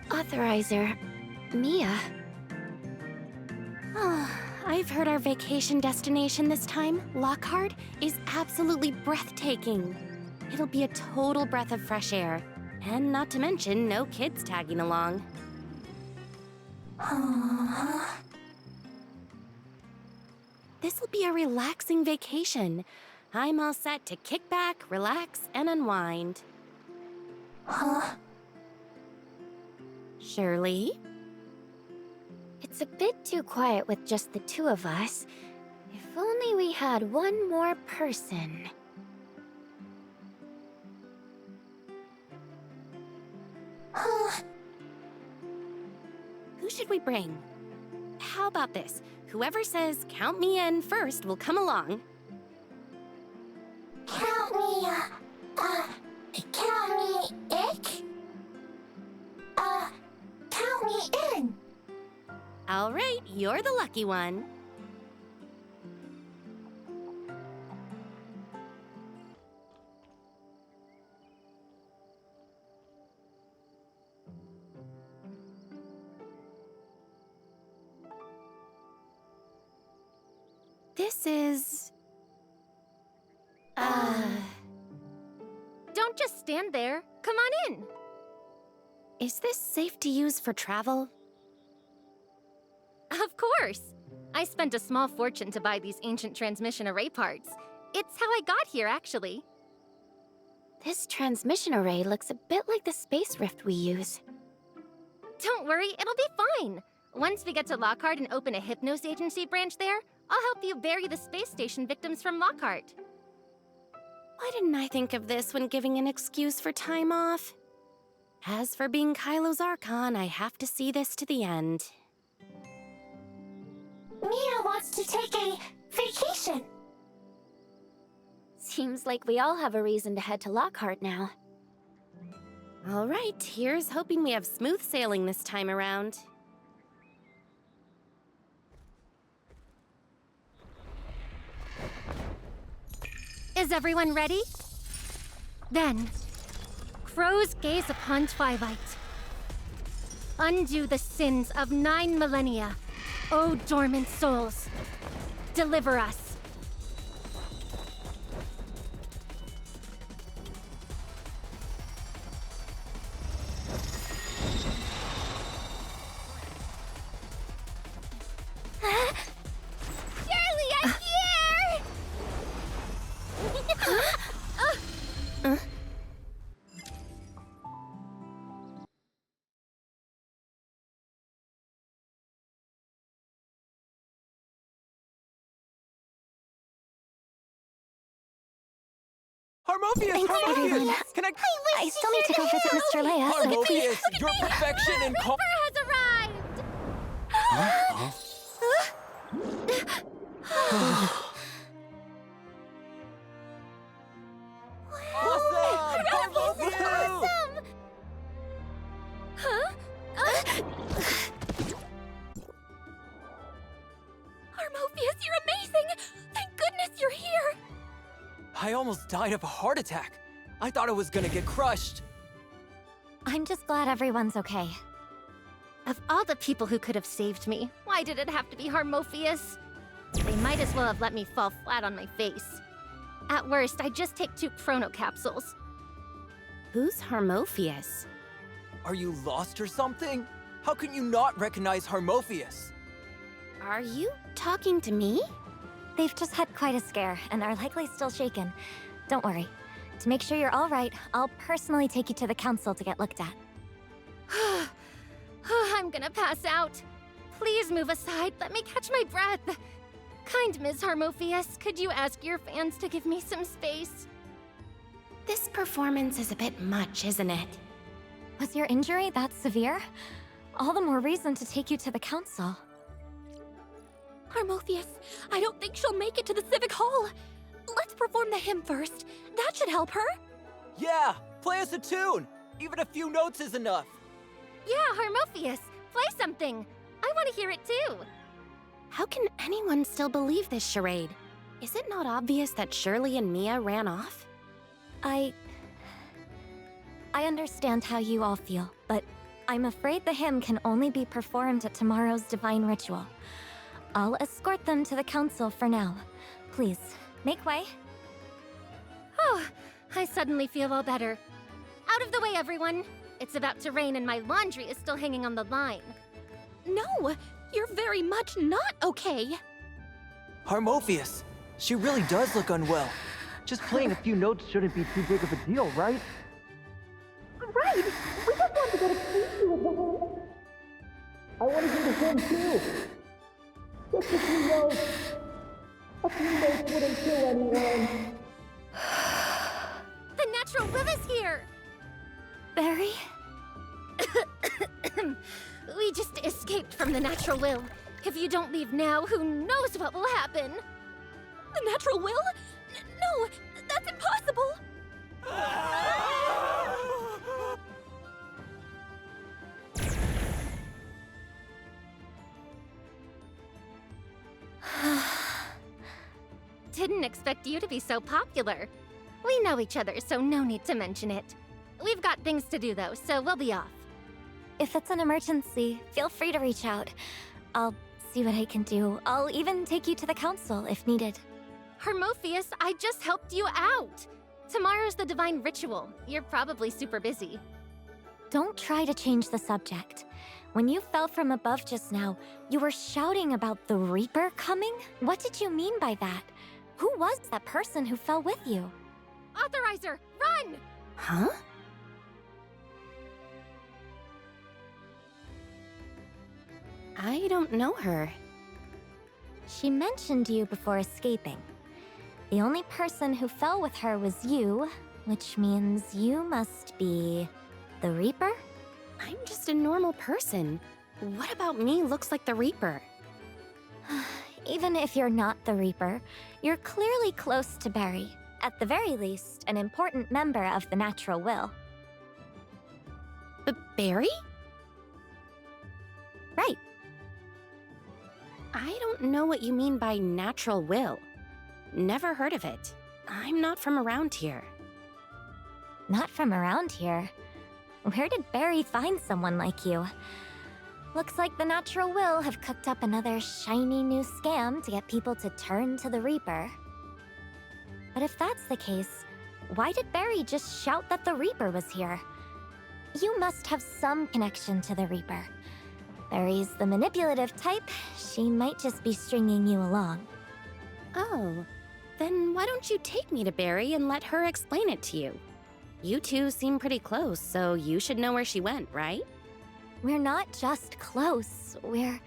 Authorizer, Mia. I've heard our vacation destination this time, Lockhart, is absolutely breathtaking. It'll be a total breath of fresh air. And not to mention, no kids tagging along. This'll be a relaxing vacation. I'm all set to kick back, relax, and unwind. Shirley? It's a bit too quiet with just the two of us. If only we had one more person. Who should we bring? How about this? Whoever says, "Count me in" first will come along. Count me ick? Count me in. All right, you're the lucky one. This is... Don't just stand there. Come on in. Is this safe to use for travel? Of course. I spent a small fortune to buy these ancient transmission array parts. It's how I got here, actually. This transmission array looks a bit like the space rift we use. Don't worry, it'll be fine. Once we get to Lockhart and open a Hypnos agency branch there, I'll help you bury the space station victims from Lockhart. Why didn't I think of this when giving an excuse for time off? As for being Kailo's Archon, I have to see this to the end. Mia wants to take a vacation. Seems like we all have a reason to head to Lockhart now. All right, here's hoping we have smooth sailing this time around. Is everyone ready? Then, crows gaze upon twilight. Undo the sins of 9 millennia, O dormant souls. Deliver us. Harmophius! everyone. Can I still need to go visit Mr. Leia. Harmophius, your perfection and Has arrived! Awesome! Harmophius! Harmophius, you're amazing! Thank goodness you're here! I almost died of a heart attack. I thought I was gonna get crushed. I'm just glad everyone's okay. Of all the people who could have saved me, why did it have to be Harmophius? They might as well have let me fall flat on my face. At worst, I just take 2 chrono capsules. Who's Harmophius? Are you lost or something? How can you not recognize Harmophius? Are you talking to me? They've just had quite a scare and are likely still shaken. Don't worry. To make sure you're all right, I'll personally take you to the council to get looked at. I'm gonna pass out. Please move aside. Let me catch my breath. Kind Ms. Harmophius, could you ask your fans to give me some space? This performance is a bit much, isn't it? Was your injury that severe? All the more reason to take you to the council. Harmophius, I don't think she'll make it to the Civic Hall. Let's perform the hymn first. That should help her. Yeah, play us a tune. Even a few notes is enough. Yeah, Harmophius, play something. I want to hear it too. How can anyone still believe this charade? Is it not obvious that Shirley and Mia ran off? I understand how you all feel, but I'm afraid the hymn can only be performed at tomorrow's divine ritual. I'll escort them to the council for now. Please, make way. Oh, I suddenly feel all better. Out of the way, everyone! It's about to rain and my laundry is still hanging on the line. No, you're very much not okay. Harmophius, she really does look unwell. Just playing a few notes shouldn't be too big of a deal, right? Right! We just want to get a preview of the hymn. I want to do the hymn too. Just a few notes. A few notes wouldn't kill anyone. The natural will is here! Barry? We just escaped from the natural will. If you don't leave now, who knows what will happen? The natural will? No, that's impossible. Didn't expect you to be so popular. We know each other, so no need to mention it. We've got things to do, though, so we'll be off. If it's an emergency, feel free to reach out. I'll see what I can do. I'll even take you to the council if needed. Harmophius, I just helped you out! Tomorrow's the divine ritual. You're probably super busy. Don't try to change the subject. When you fell from above just now, you were shouting about the Reaper coming? What did you mean by that? Who was that person who fell with you? Authorizer, run! Huh? I don't know her. She mentioned you before escaping. The only person who fell with her was you, which means you must be the Reaper? I'm just a normal person. What about me looks like the Reaper? Even if you're not the Reaper, you're clearly close to Barry. At the very least, an important member of the natural will. But Barry? Right. I don't know what you mean by natural will. Never heard of it. I'm not from around here. Not from around here. Where did Barry find someone like you? Looks like the natural will have cooked up another shiny new scam to get people to turn to the Reaper. But if that's the case, why did Barry just shout that the Reaper was here? You must have some connection to the Reaper. Barry's the manipulative type. She might just be stringing you along. Oh, then why don't you take me to Barry and let her explain it to you? You two seem pretty close, so you should know where she went, right? We're not just close, we're...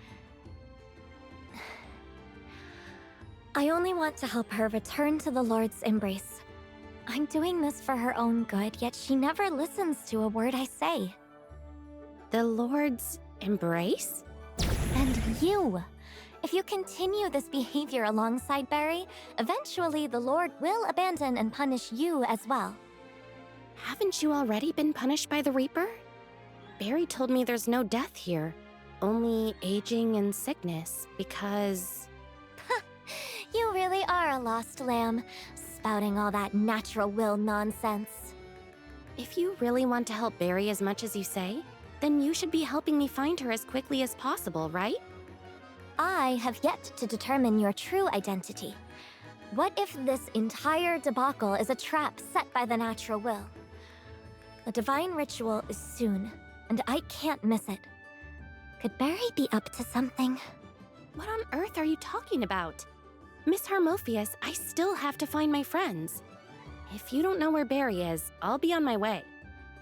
I only want to help her return to the Lord's embrace. I'm doing this for her own good, yet she never listens to a word I say. The Lord's embrace? And you! If you continue this behavior alongside Barry, eventually the Lord will abandon and punish you as well. Haven't you already been punished by the Reaper? Barry told me there's no death here, only aging and sickness, because... You really are a lost lamb, spouting all that natural will nonsense. If you really want to help Barry as much as you say, then you should be helping me find her as quickly as possible, right? I have yet to determine your true identity. What if this entire debacle is a trap set by the natural will? The divine ritual is soon, and I can't miss it. Could Barry be up to something? What on earth are you talking about? Miss Harmophius, I still have to find my friends. If you don't know where Barry is, I'll be on my way.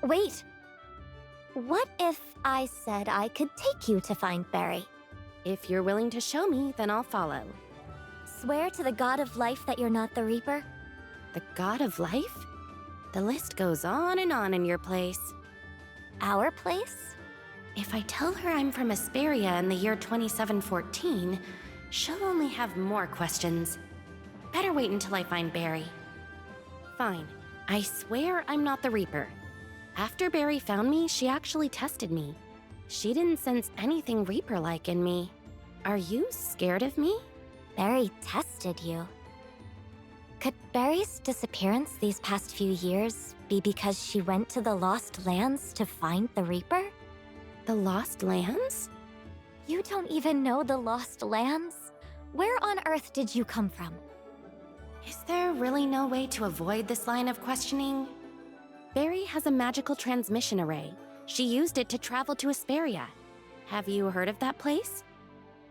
Wait! What if I said I could take you to find Barry? If you're willing to show me, then I'll follow. Swear to the God of Life that you're not the Reaper? The God of Life? The list goes on and on in your place. Our place? If I tell her I'm from Asperia in the year 2714, she'll only have more questions. Better wait until I find Barry. Fine. I swear I'm not the Reaper. After Barry found me, she actually tested me. She didn't sense anything Reaper-like in me. Are you scared of me? Barry tested you. Could Barry's disappearance these past few years be because she went to the Lost Lands to find the Reaper? The Lost Lands? You don't even know the Lost Lands? Where on Earth did you come from? Is there really no way to avoid this line of questioning? Barry has a magical transmission array. She used it to travel to Asperia. Have you heard of that place?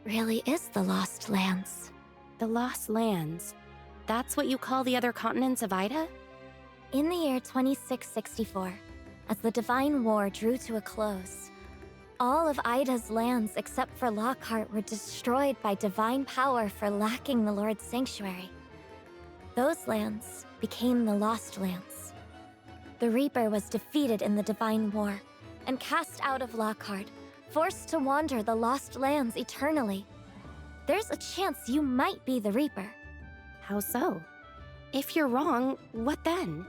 Really is the Lost Lands. The Lost Lands. That's what you call the other continents of Ida? In the year 2664, as the Divine War drew to a close, all of Ida's lands except for Lockhart were destroyed by divine power for lacking the Lord's sanctuary. Those lands became the Lost Lands. The Reaper was defeated in the Divine War and cast out of Lockhart, forced to wander the Lost Lands eternally. There's a chance you might be the Reaper. How so? If you're wrong, what then?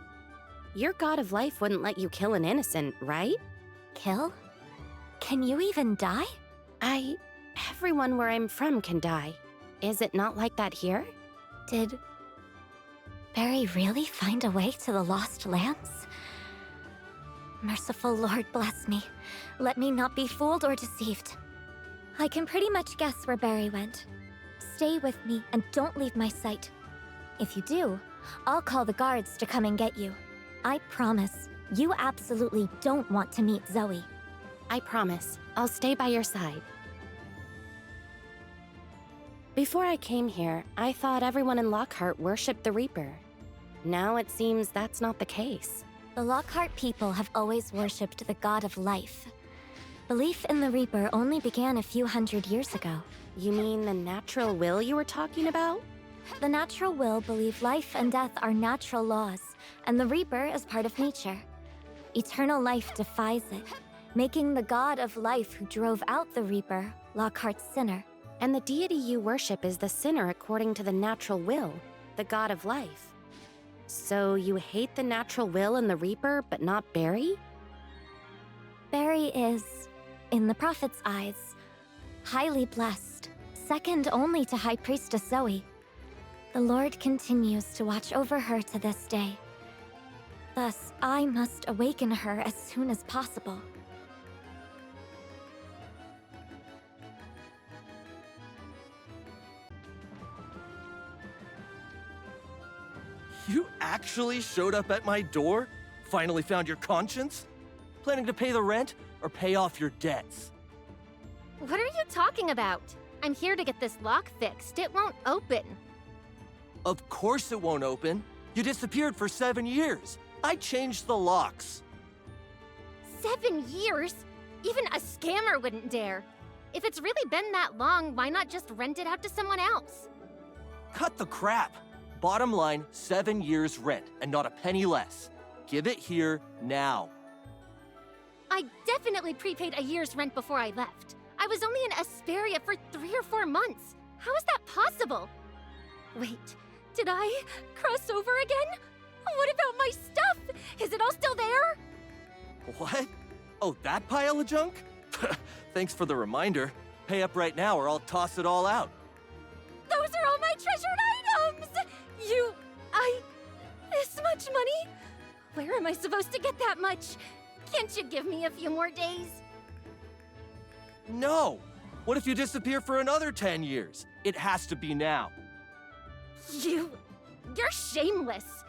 Your god of life wouldn't let you kill an innocent, right? Kill? Can you even die? Everyone where I'm from can die. Is it not like that here? Did Barry really find a way to the Lost Lands? Merciful Lord, bless me. Let me not be fooled or deceived. I can pretty much guess where Barry went. Stay with me and don't leave my sight. If you do, I'll call the guards to come and get you. I promise, you absolutely don't want to meet Zoe. I promise. I'll stay by your side. Before I came here, I thought everyone in Lockhart worshipped the Reaper. Now it seems that's not the case. The Lockhart people have always worshipped the god of life. Belief in the Reaper only began a few hundred years ago. You mean the natural will you were talking about? The natural will believe life and death are natural laws, and the Reaper is part of nature. Eternal life defies it, making the god of life who drove out the Reaper Lockhart's sinner. And the deity you worship is the sinner according to the natural will, the god of life. So you hate the natural will and the Reaper, but not Barry? Barry is, in the Prophet's eyes, highly blessed, second only to High Priestess Zoe. The Lord continues to watch over her to this day. Thus, I must awaken her as soon as possible. You actually showed up at my door? Finally found your conscience? Planning to pay the rent or pay off your debts? What are you talking about? I'm here to get this lock fixed. It won't open. Of course it won't open. You disappeared for 7 years. I changed the locks. 7 years? Even a scammer wouldn't dare. If it's really been that long, why not just rent it out to someone else? Cut the crap. Bottom line, 7 years rent and not a penny less. Give it here now. I definitely prepaid a year's rent before I left. I was only in Asperia for 3 or 4 months. How is that possible? Wait, did I cross over again? What about my stuff? Is it all still there? What? Oh, that pile of junk? Thanks for the reminder. Pay up right now or I'll toss it all out. Those are all my treasured items! This much money? Where am I supposed to get that much? Can't you give me a few more days? No! What if you disappear for another 10 years? It has to be now. You're shameless.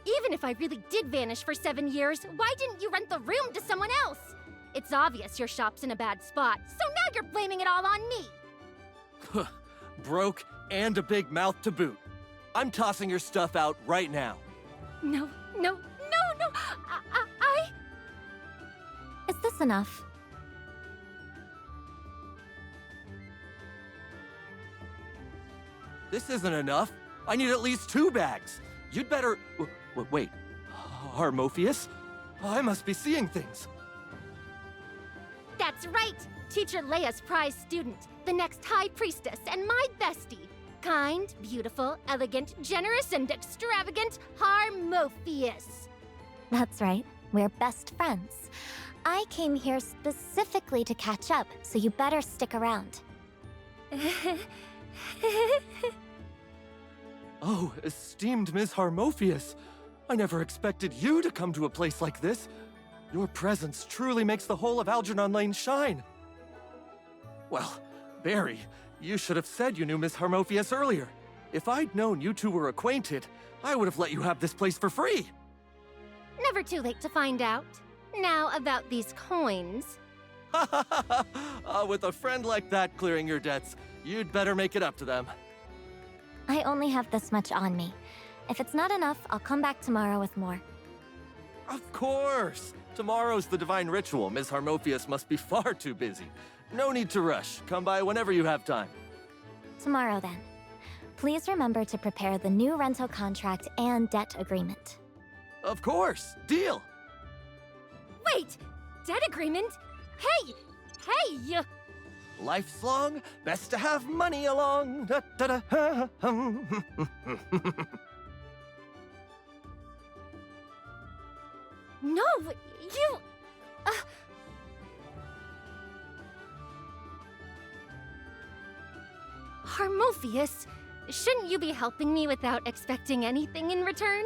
Even if I really did vanish for 7 years, why didn't you rent the room to someone else? It's obvious your shop's in a bad spot, so now you're blaming it all on me. Broke and a big mouth to boot. I'm tossing your stuff out right now. No. Is this enough? This isn't enough. I need at least 2 bags. You'd better... wait. Harmophius? I must be seeing things. That's right! Teacher Leia's prize student, the next High Priestess, and my bestie. Kind, beautiful, elegant, generous, and extravagant Harmophius. That's right. We're best friends. I came here specifically to catch up, so you better stick around. Oh, Oh, esteemed Ms. Harmophius, I never expected you to come to a place like this. Your presence truly makes the whole of Algernon Lane shine. Well, Barry, you should have said you knew Miss Harmophius earlier. If I'd known you two were acquainted, I would have let you have this place for free. Never too late to find out. Now, about these coins. With a friend like that clearing your debts, you'd better make it up to them. I only have this much on me. If it's not enough, I'll come back tomorrow with more. Of course! Tomorrow's the divine ritual. Ms. Harmophius must be far too busy. No need to rush. Come by whenever you have time. Tomorrow, then. Please remember to prepare the new rental contract and debt agreement. Of course! Deal! Wait! Debt agreement? Hey! Hey! Life's long, best to have money along. Da, da, da, ha, hum. No, you... Harmophius, shouldn't you be helping me without expecting anything in return?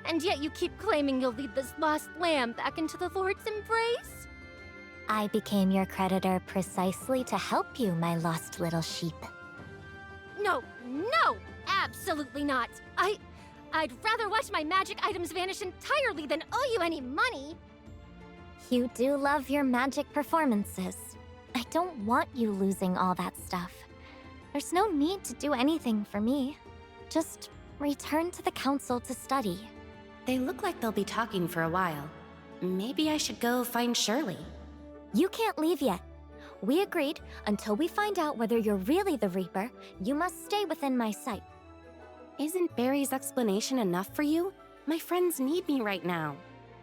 And yet you keep claiming you'll lead this lost lamb back into the Lord's embrace? I became your creditor precisely to help you, my lost little sheep. No, no, absolutely not. I'd rather watch my magic items vanish entirely than owe you any money. You do love your magic performances. I don't want you losing all that stuff. There's no need to do anything for me. Just return to the council to study. They look like they'll be talking for a while. Maybe I should go find Shirley. You can't leave yet. We agreed, until we find out whether you're really the Reaper, you must stay within my sight. Isn't Barry's explanation enough for you? My friends need me right now.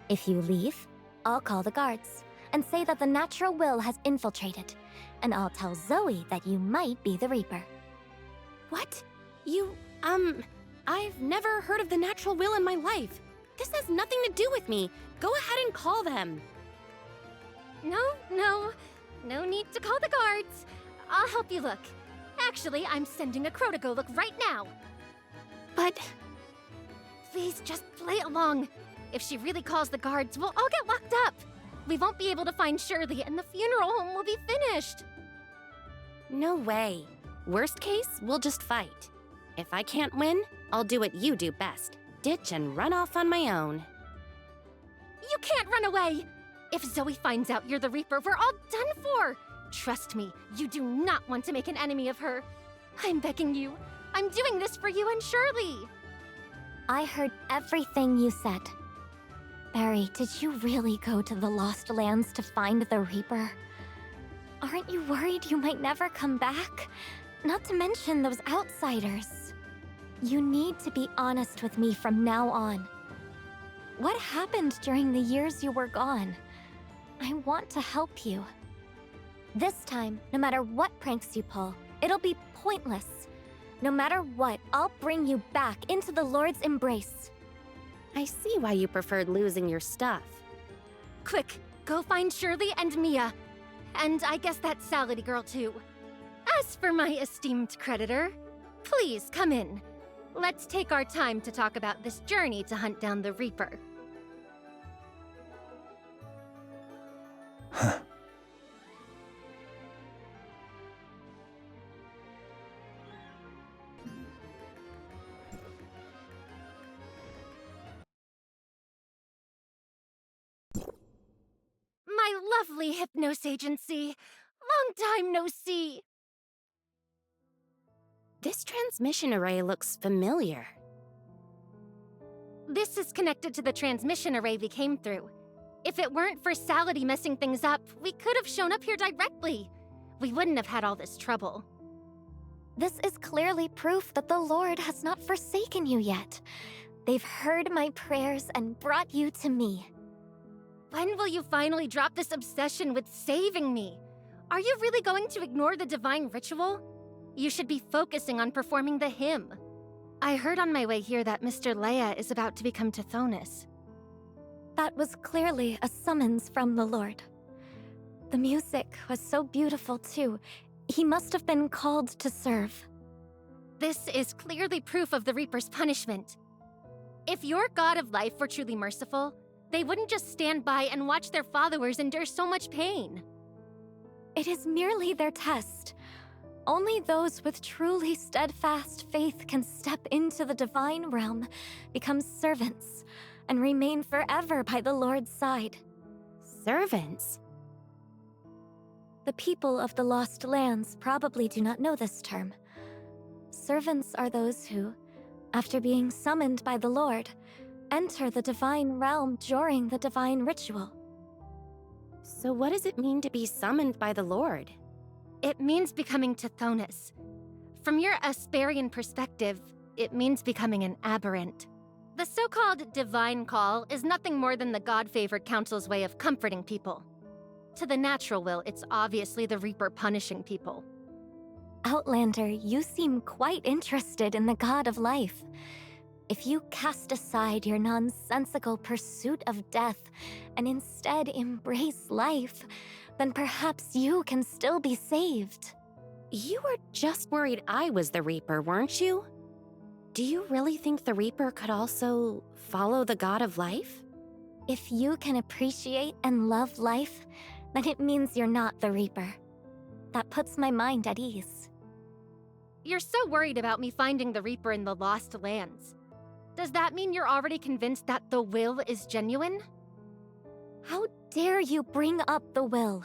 If you leave, I'll call the guards and say that the natural will has infiltrated, and I'll tell Zoe that you might be the Reaper. What? I've never heard of the natural will in my life. This has nothing to do with me. Go ahead and call them. No need to call the guards. I'll help you look. Actually, I'm sending a crow to go look right now. But... Please, just play along. If she really calls the guards, we'll all get locked up. We won't be able to find Shirley, and the funeral home will be finished. No way. Worst case, we'll just fight. If I can't win, I'll do what you do best. Ditch and run off on my own. You can't run away! If Zoe finds out you're the Reaper, we're all done for! Trust me, you do not want to make an enemy of her. I'm begging you. I'm doing this for you and Shirley. I heard everything you said. Barry, did you really go to the Lost Lands to find the Reaper? Aren't you worried you might never come back? Not to mention those outsiders. You need to be honest with me from now on. What happened during the years you were gone? I want to help you. This time, no matter what pranks you pull, it'll be pointless. No matter what, I'll bring you back into the Lord's embrace. I see why you preferred losing your stuff. Quick, go find Shirley and Mia. And I guess that salady girl too. As for my esteemed creditor, please come in. Let's take our time to talk about this journey to hunt down the Reaper. My lovely Hypnos Agency. Long time no see. This transmission array looks familiar. This is connected to the transmission array we came through. If it weren't for Salady messing things up, we could have shown up here directly. We wouldn't have had all this trouble. This is clearly proof that the Lord has not forsaken you yet. They've heard my prayers and brought you to me. When will you finally drop this obsession with saving me? Are you really going to ignore the divine ritual? You should be focusing on performing the hymn. I heard on my way here that Mr. Leia is about to become Tithonus. That was clearly a summons from the Lord. The music was so beautiful, too. He must have been called to serve. This is clearly proof of the Reaper's punishment. If your god of life were truly merciful, they wouldn't just stand by and watch their followers endure so much pain. It is merely their test. Only those with truly steadfast faith can step into the divine realm, become servants, and remain forever by the Lord's side. Servants? The people of the Lost Lands probably do not know this term. Servants are those who, after being summoned by the Lord, enter the divine realm during the divine ritual. So what does it mean to be summoned by the Lord? It means becoming Tithonus. From your Asperian perspective, it means becoming an aberrant. The so-called divine call is nothing more than the God-favored council's way of comforting people. To the natural will, it's obviously the Reaper punishing people. Outlander, you seem quite interested in the god of life. If you cast aside your nonsensical pursuit of death and instead embrace life, then perhaps you can still be saved. You were just worried I was the Reaper, weren't you? Do you really think the Reaper could also follow the god of life? If you can appreciate and love life, then it means you're not the Reaper. That puts my mind at ease. You're so worried about me finding the Reaper in the Lost Lands. Does that mean you're already convinced that the will is genuine? How dare you bring up the will?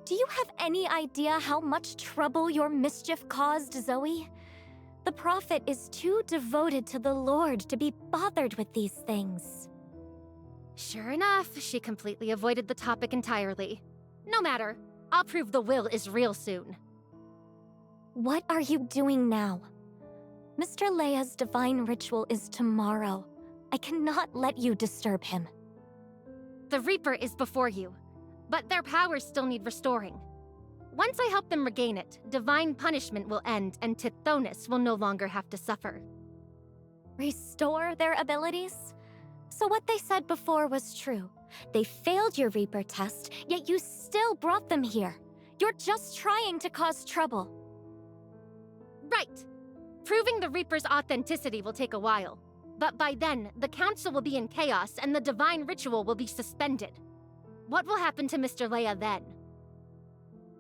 Do you have any idea how much trouble your mischief caused, Zoe? The prophet is too devoted to the Lord to be bothered with these things. Sure enough, she completely avoided the topic entirely. No matter, I'll prove the will is real soon. What are you doing now? Mr. Leia's divine ritual is tomorrow. I cannot let you disturb him. The Reaper is before you, but their powers still need restoring. Once I help them regain it, divine punishment will end and Tithonus will no longer have to suffer. Restore their abilities? So what they said before was true. They failed your Reaper test, yet you still brought them here. You're just trying to cause trouble. Right. Proving the Reaper's authenticity will take a while. But by then, the Council will be in chaos and the divine ritual will be suspended. What will happen to Mr. Leia then?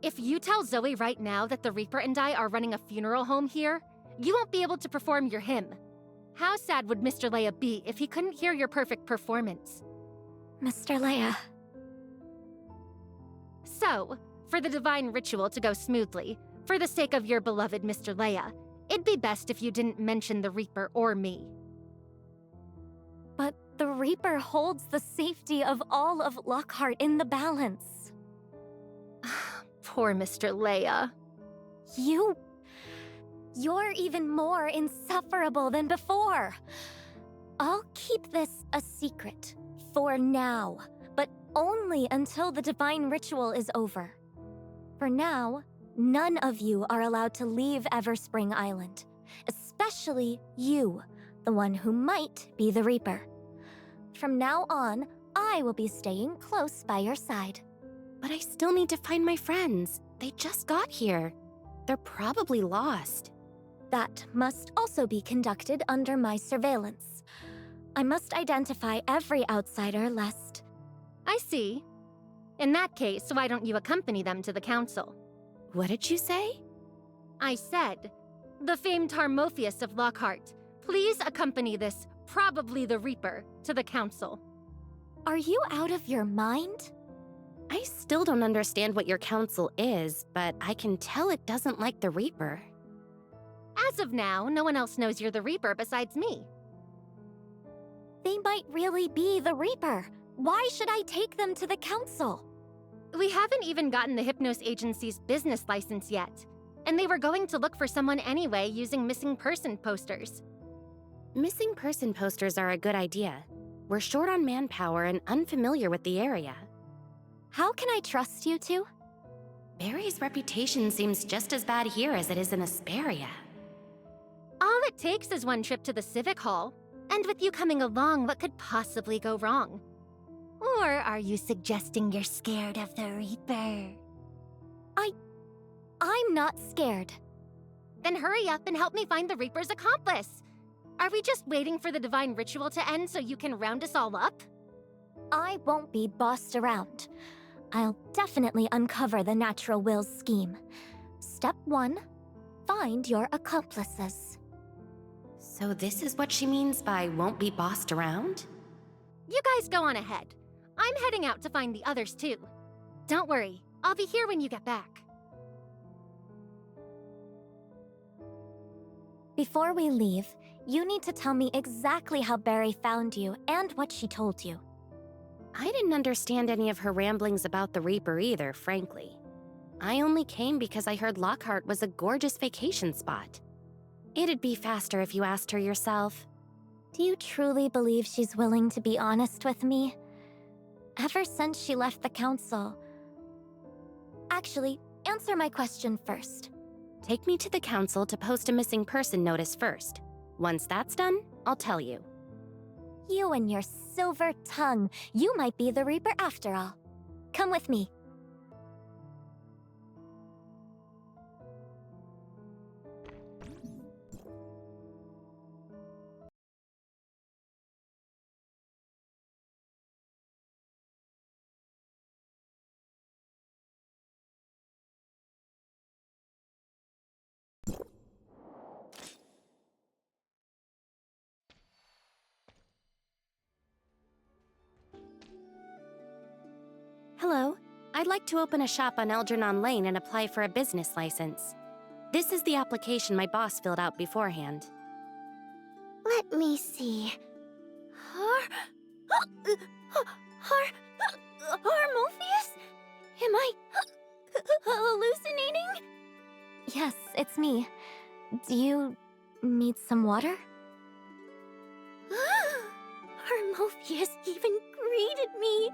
If you tell Zoe right now that the Reaper and I are running a funeral home here, you won't be able to perform your hymn. How sad would Mr. Leia be if he couldn't hear your perfect performance? Mr. Leia. So, for the divine ritual to go smoothly, for the sake of your beloved Mr. Leia, it'd be best if you didn't mention the Reaper or me. But the Reaper holds the safety of all of Lockhart in the balance. Poor Mr. Leia. You're even more insufferable than before. I'll keep this a secret for now, but only until the divine ritual is over. For now, none of you are allowed to leave Everspring Island, especially you, the one who might be the Reaper. From now on, I will be staying close by your side. But I still need to find my friends. They just got here. They're probably lost. That must also be conducted under my surveillance. I must identify every outsider lest... I see. In that case, why don't you accompany them to the Council? What did you say? I said, the famed Harmophius of Lockhart, please accompany this, probably the Reaper, to the Council. Are you out of your mind? I still don't understand what your council is, but I can tell it doesn't like the Reaper. As of now, no one else knows you're the Reaper besides me. They might really be the Reaper. Why should I take them to the Council? We haven't even gotten the Hypnos Agency's business license yet, and they were going to look for someone anyway using missing person posters. Missing person posters are a good idea. We're short on manpower and unfamiliar with the area. How can I trust you two? Barry's reputation seems just as bad here as it is in Asperia. All it takes is one trip to the Civic Hall, and with you coming along, what could possibly go wrong? Or are you suggesting you're scared of the Reaper? I'm not scared. Then hurry up and help me find the Reaper's accomplice. Are we just waiting for the divine ritual to end so you can round us all up? I won't be bossed around. I'll definitely uncover the natural will's scheme. Step 1, find your accomplices. So this is what she means by won't be bossed around? You guys go on ahead. I'm heading out to find the others too. Don't worry, I'll be here when you get back. Before we leave, you need to tell me exactly how Barry found you and what she told you. I didn't understand any of her ramblings about the Reaper either, frankly. I only came because I heard Lockhart was a gorgeous vacation spot. It'd be faster if you asked her yourself. Do you truly believe she's willing to be honest with me? Ever since she left the council... Actually, answer my question first. Take me to the council to post a missing person notice first. Once that's done, I'll tell you. You and your silver tongue. You might be the Reaper after all. Come with me. Hello. I'd like to open a shop on Algernon Lane and apply for a business license. This is the application my boss filled out beforehand. Let me see. Harmophius? Am I hallucinating? Yes, it's me. Do you need some water? Harmophius even greeted me.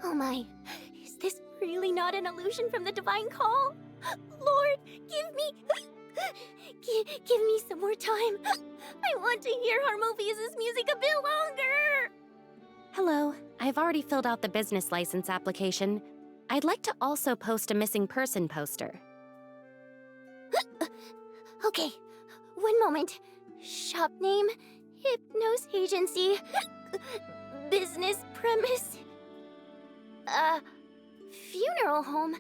Oh my, is this really not an illusion from the divine call? Lord, give me some more time. I want to hear Harmophius' music a bit longer. Hello. I've already filled out the business license application. I'd like to also post a missing person poster. Okay, one moment. Shop name, Hypnos Agency, business premise, funeral home,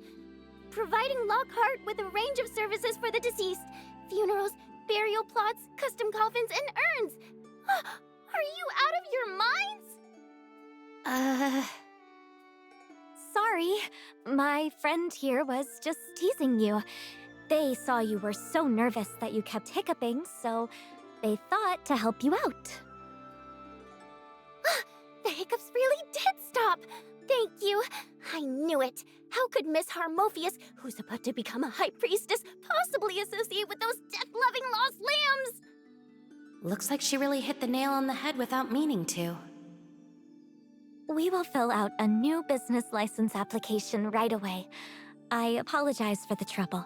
providing Lockhart with a range of services for the deceased, funerals, burial plots, custom coffins, and urns. Are you out of your minds? Sorry. My friend here was just teasing you. They saw you were so nervous that you kept hiccuping, so they thought to help you out. The hiccups really did stop. Thank you. I knew it. How could Miss Harmophius, who's about to become a high priestess, possibly associate with those death-loving lost lambs? Looks like she really hit the nail on the head without meaning to. We will fill out a new business license application right away. I apologize for the trouble.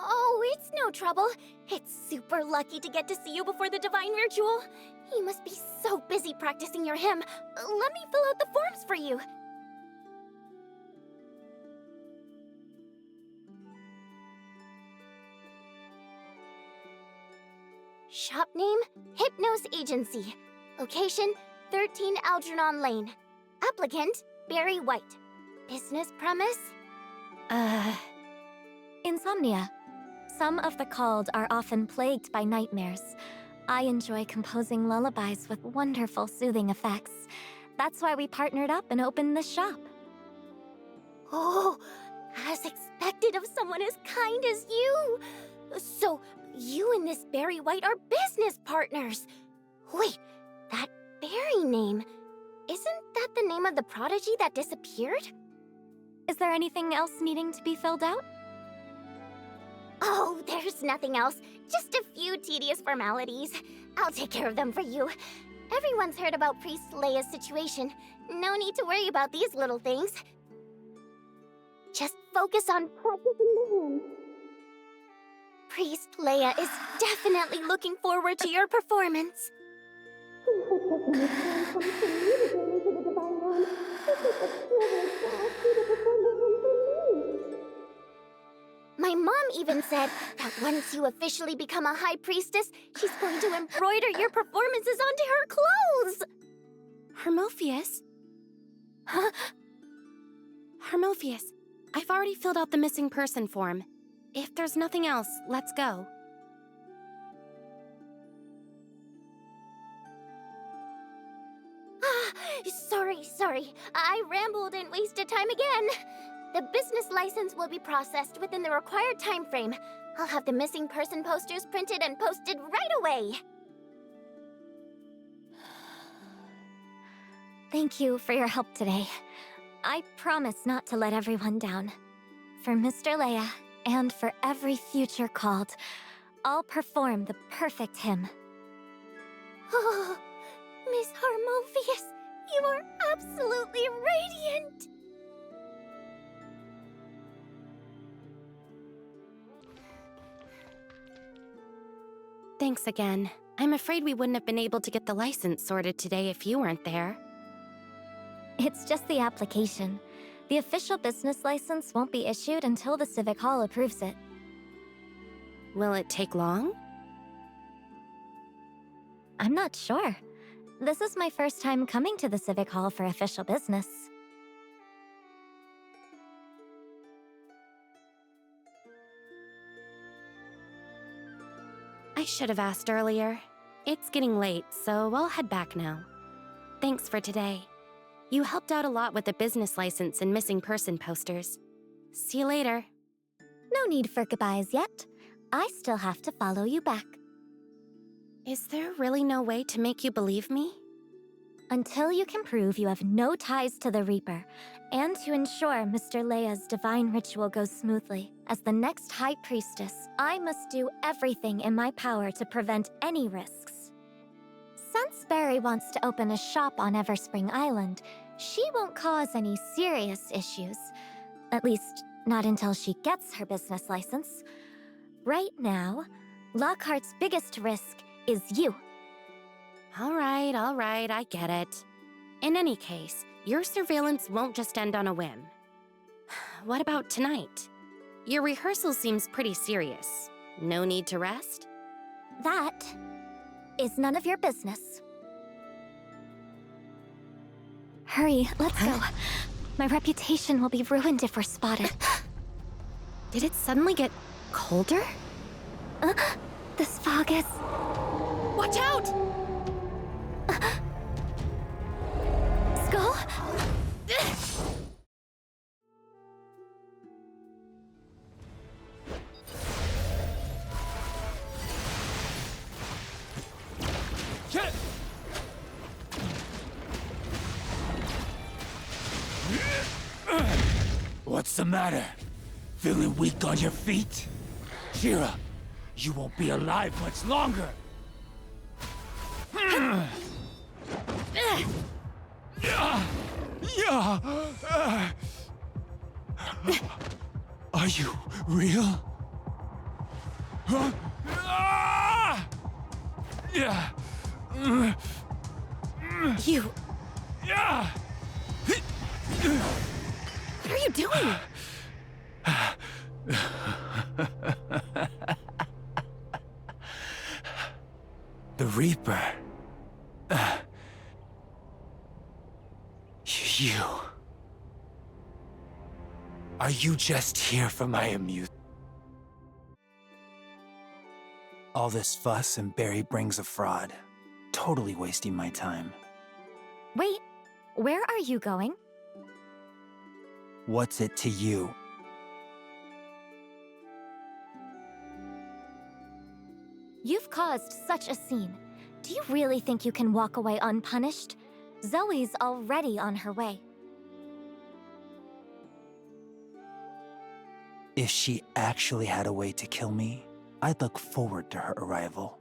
Oh, it's no trouble. It's super lucky to get to see you before the divine ritual. You must be so busy practicing your hymn. Let me fill out the forms for you. Shop name, Hypnos Agency. Location, 13 Algernon Lane. Applicant, Barry White. Business premise? Insomnia. Some of the called are often plagued by nightmares. I enjoy composing lullabies with wonderful soothing effects. That's why we partnered up and opened this shop. Oh, as expected of someone as kind as you. So, you and this Barry White are business partners. Wait, that Barry name, isn't that the name of the prodigy that disappeared? Is there anything else needing to be filled out? Oh, there's nothing else. Just a few tedious formalities. I'll take care of them for you. Everyone's heard about Priest Leia's situation. No need to worry about these little things. Just focus on practicing the hymn. Priest Leia is definitely looking forward to your performance. My mom even said that once you officially become a high priestess, she's going to embroider your performances onto her clothes! Hermophius? Huh? Hermophius, I've already filled out the missing person form. If there's nothing else, let's go. Sorry. I rambled and wasted time again. The business license will be processed within the required time frame. I'll have the missing person posters printed and posted right away. Thank you for your help today. I promise not to let everyone down. For Mr. Leia, and for every future called, I'll perform the perfect hymn. Oh, Miss Harmophius, you are absolutely radiant! Thanks again. I'm afraid we wouldn't have been able to get the license sorted today if you weren't there. It's just the application. The official business license won't be issued until the Civic Hall approves it. Will it take long? I'm not sure. This is my first time coming to the Civic Hall for official business. I should have asked earlier. It's getting late, so I'll head back now. Thanks for today. You helped out a lot with the business license and missing person posters. See you later. No need for goodbyes yet. I still have to follow you back. Is there really no way to make you believe me? Until you can prove you have no ties to the Reaper, and to ensure Mr. Leia's divine ritual goes smoothly, as the next High Priestess, I must do everything in my power to prevent any risks. Since Barry wants to open a shop on Everspring Island, she won't cause any serious issues. At least, not until she gets her business license. Right now, Lockhart's biggest risk is you. All right, I get it. In any case, your surveillance won't just end on a whim. What about tonight? Your rehearsal seems pretty serious. No need to rest? That is none of your business. Hurry, let's go. My reputation will be ruined if we're spotted. Did it suddenly get colder? This fog is... Watch out! Skull? What's the matter? Feeling weak on your feet? Shira, you won't be alive much longer! Are you real? Huh? You... What are you doing? The Reaper. You. Are you just here for my amusement? All this fuss and Barry brings a fraud. Totally wasting my time. Wait, where are you going? What's it to you? You've caused such a scene. Do you really think you can walk away unpunished? Zoe's already on her way. If she actually had a way to kill me, I'd look forward to her arrival.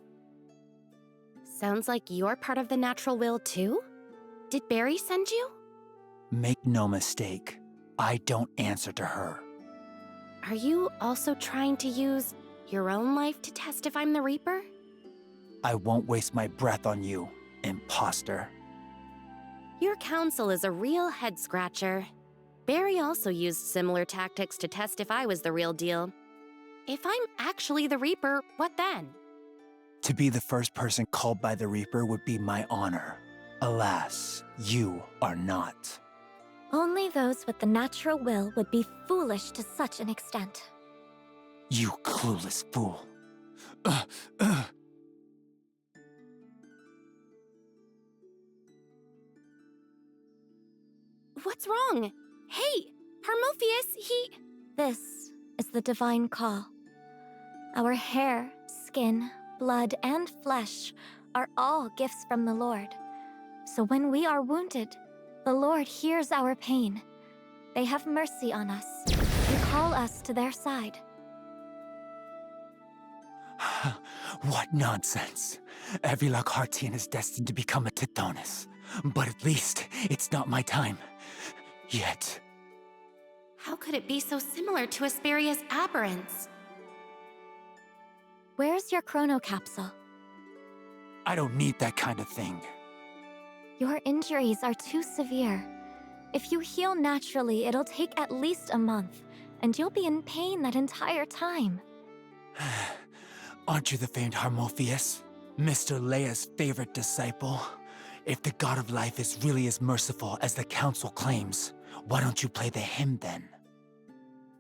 Sounds like you're part of the natural will too? Did Barry send you? Make no mistake, I don't answer to her. Are you also trying to use your own life to test if I'm the Reaper? I won't waste my breath on you, imposter. Your counsel is a real head-scratcher. Barry also used similar tactics to test if I was the real deal. If I'm actually the Reaper, what then? To be the first person called by the Reaper would be my honor. Alas, you are not. Only those with the natural will would be foolish to such an extent. You clueless fool. What's wrong? Hey, Harmophius, This is the divine call. Our hair, skin, blood, and flesh are all gifts from the Lord. So when we are wounded, the Lord hears our pain. They have mercy on us and call us to their side. What nonsense. Every Lockhartian is destined to become a Tithonus. But at least, it's not my time. Yet. How could it be so similar to Asperia's aberrance? Where's your chrono capsule? I don't need that kind of thing. Your injuries are too severe. If you heal naturally, it'll take at least a month, and you'll be in pain that entire time. Aren't you the famed Harmophius? Mr. Leia's favorite disciple? If the God of Life is really as merciful as the Council claims, why don't you play the hymn then?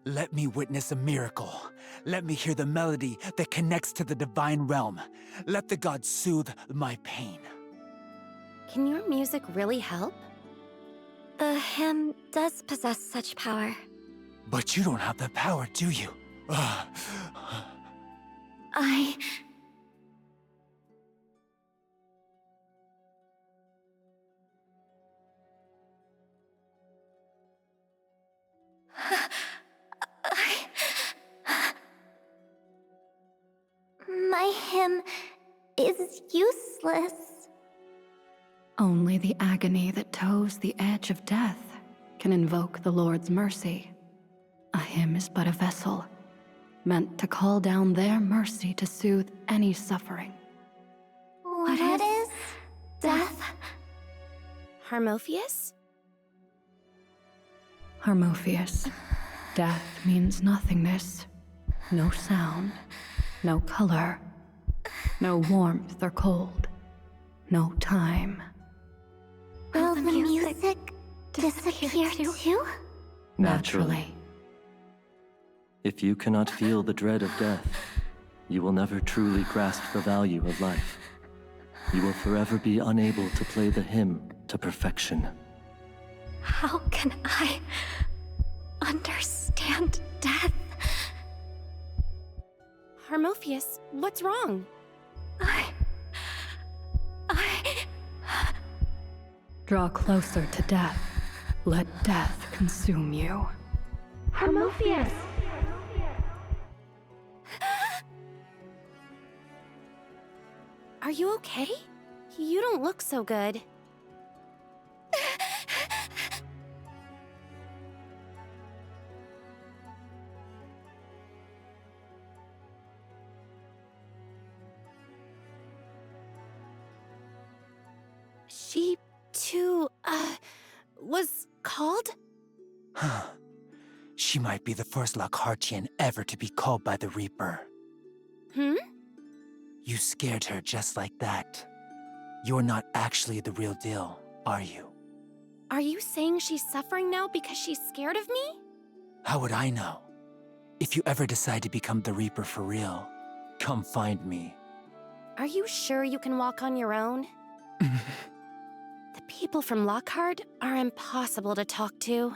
Let me witness a miracle. Let me hear the melody that connects to the divine realm. Let the gods soothe my pain. Can your music really help? The hymn does possess such power. But you don't have the power, do you? My hymn is useless. Only the agony that toes the edge of death can invoke the Lord's mercy. A hymn is but a vessel, meant to call down their mercy to soothe any suffering. What is death? Harmophius? Harmophius, death means nothingness. No sound, no color, no warmth or cold, no time. Will the music disappear too? Naturally. If you cannot feel the dread of death, you will never truly grasp the value of life. You will forever be unable to play the hymn to perfection. How can I understand death? Harmophius, what's wrong? Draw closer to death. Let death consume you. Harmophius! Are you okay? You don't look so good. She, too, was called? She might be the first Lockhartian ever to be called by the Reaper. Hmm? You scared her just like that. You're not actually the real deal, are you? Are you saying she's suffering now because she's scared of me? How would I know? If you ever decide to become the Reaper for real, come find me. Are you sure you can walk on your own? The people from Lockhart are impossible to talk to.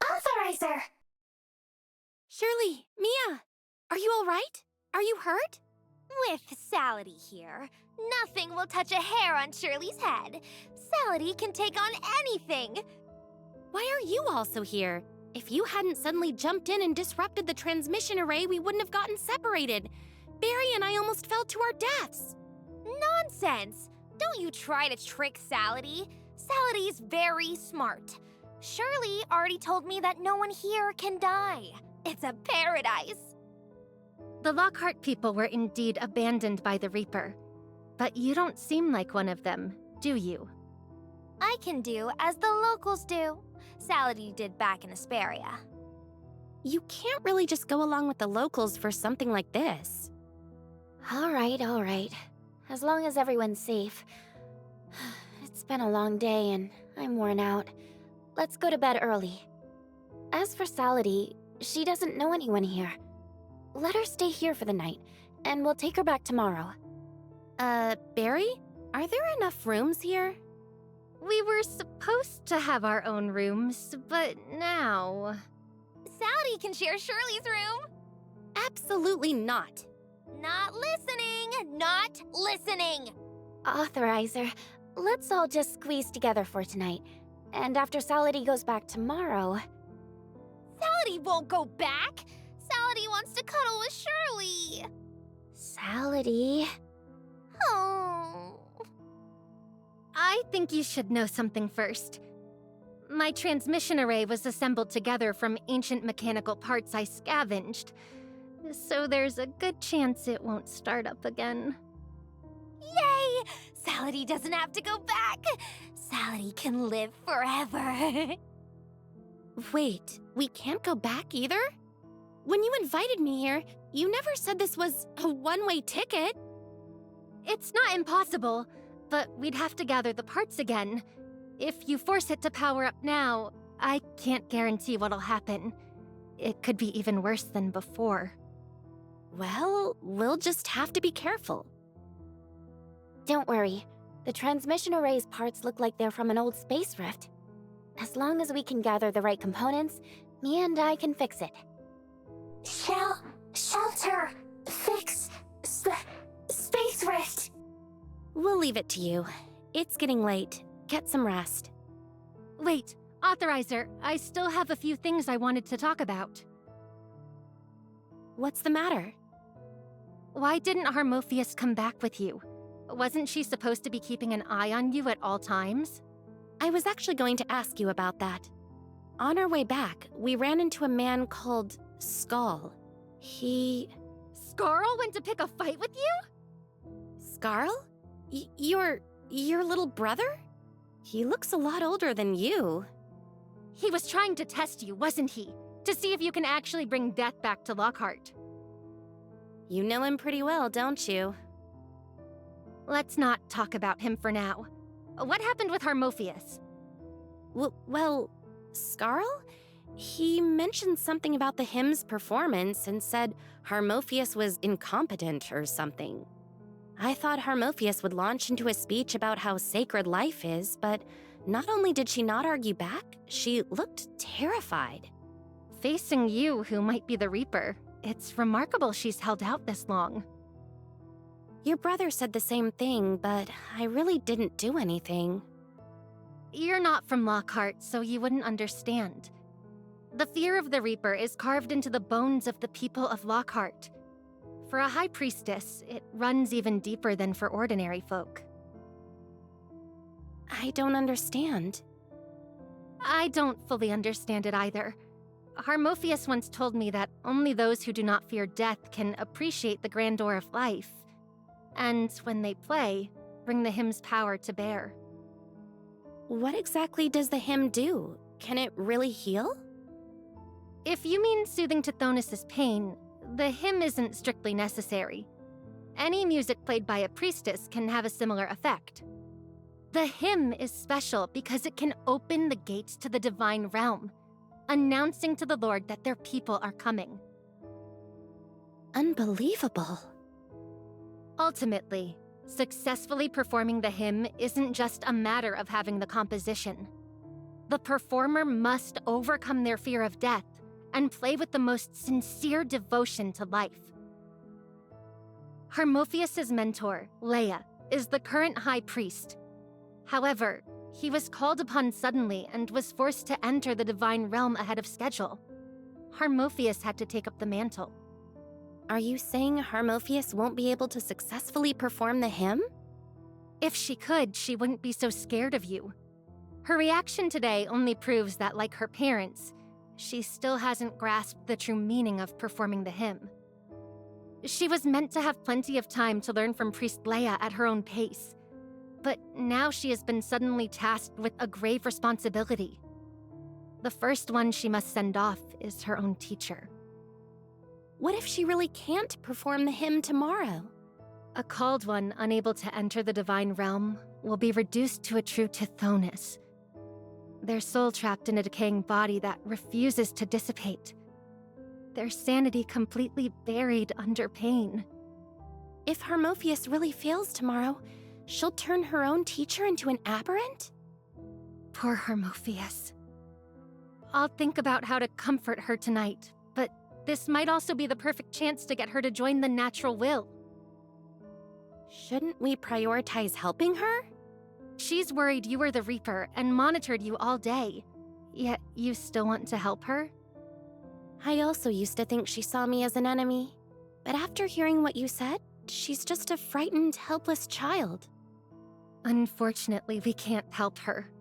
Authorizer! Shirley, Mia, are you all right? Are you hurt? With Salady here, nothing will touch a hair on Shirley's head. Salady can take on anything. Why are you also here? If you hadn't suddenly jumped in and disrupted the transmission array, we wouldn't have gotten separated. Barry and I almost fell to our deaths. Nonsense! Don't you try to trick Salady. Salady's very smart. Shirley already told me that no one here can die. It's a paradise. The Lockhart people were indeed abandoned by the Reaper. But you don't seem like one of them, do you? I can do as the locals do. Salady did back in Asperia. You can't really just go along with the locals for something like this. All right. As long as everyone's safe. It's been a long day and I'm worn out. Let's go to bed early. As for Salady, she doesn't know anyone here. Let her stay here for the night, and we'll take her back tomorrow. Barry? Are there enough rooms here? We were supposed to have our own rooms, but now... Salady can share Shirley's room. Absolutely not. Not listening. Authorizer, let's all just squeeze together for tonight. And after Salady goes back tomorrow... Salady won't go back. Salady wants to cuddle with Shirley. Salady... Oh. I think you should know something first. My transmission array was assembled together from ancient mechanical parts I scavenged, so there's a good chance it won't start up again. Yay! Salady doesn't have to go back. Salady can live forever. Wait, we can't go back either? When you invited me here, you never said this was a one-way ticket. It's not impossible, but we'd have to gather the parts again. If you force it to power up now, I can't guarantee what'll happen. It could be even worse than before. Well, we'll just have to be careful. Don't worry. The transmission array's parts look like they're from an old space rift. As long as we can gather the right components, me and I can fix it. Shelter, fix, space rift. We'll leave it to you. It's getting late. Get some rest. Wait, Authorizer, I still have a few things I wanted to talk about. What's the matter? Why didn't Harmophius come back with you? Wasn't she supposed to be keeping an eye on you at all times? I was actually going to ask you about that. On our way back, we ran into a man called Skull. Scarl went to pick a fight with you? Scarl? Your little brother? He looks a lot older than you. He was trying to test you, wasn't he? To see if you can actually bring death back to Lockhart. You know him pretty well, don't you? Let's not talk about him for now. What happened with Harmophius? Well, Scarl? He mentioned something about the hymn's performance and said Harmophius was incompetent or something. I thought Harmophius would launch into a speech about how sacred life is, but not only did she not argue back, she looked terrified. Facing you, who might be the Reaper, it's remarkable she's held out this long. Your brother said the same thing, but I really didn't do anything. You're not from Lockhart, so you wouldn't understand. The fear of the Reaper is carved into the bones of the people of Lockhart. For a high priestess, it runs even deeper than for ordinary folk. I don't understand. I don't fully understand it either. Harmophius once told me that only those who do not fear death can appreciate the grandeur of life, and when they play, bring the hymn's power to bear. What exactly does the hymn do? Can it really heal? If you mean soothing Tithonus' pain, the hymn isn't strictly necessary. Any music played by a priestess can have a similar effect. The hymn is special because it can open the gates to the divine realm, announcing to the Lord that their people are coming. Unbelievable. Ultimately, successfully performing the hymn isn't just a matter of having the composition. The performer must overcome their fear of death and play with the most sincere devotion to life. Harmophius' mentor, Leia, is the current high priest. However, he was called upon suddenly and was forced to enter the divine realm ahead of schedule. Harmophius had to take up the mantle. Are you saying Harmophius won't be able to successfully perform the hymn? If she could, she wouldn't be so scared of you. Her reaction today only proves that, like her parents, she still hasn't grasped the true meaning of performing the hymn. She was meant to have plenty of time to learn from Priest Leia at her own pace. But now she has been suddenly tasked with a grave responsibility. The first one she must send off is her own teacher. What if she really can't perform the hymn tomorrow? A called one unable to enter the divine realm will be reduced to a true Tithonus. Their soul trapped in a decaying body that refuses to dissipate. Their sanity completely buried under pain. If Harmophius really fails tomorrow, she'll turn her own teacher into an aberrant? Poor Harmophius. I'll think about how to comfort her tonight, but this might also be the perfect chance to get her to join the natural will. Shouldn't we prioritize helping her? She's worried you were the Reaper and monitored you all day. Yet you still want to help her? I also used to think she saw me as an enemy. But after hearing what you said, she's just a frightened, helpless child. Unfortunately, we can't help her.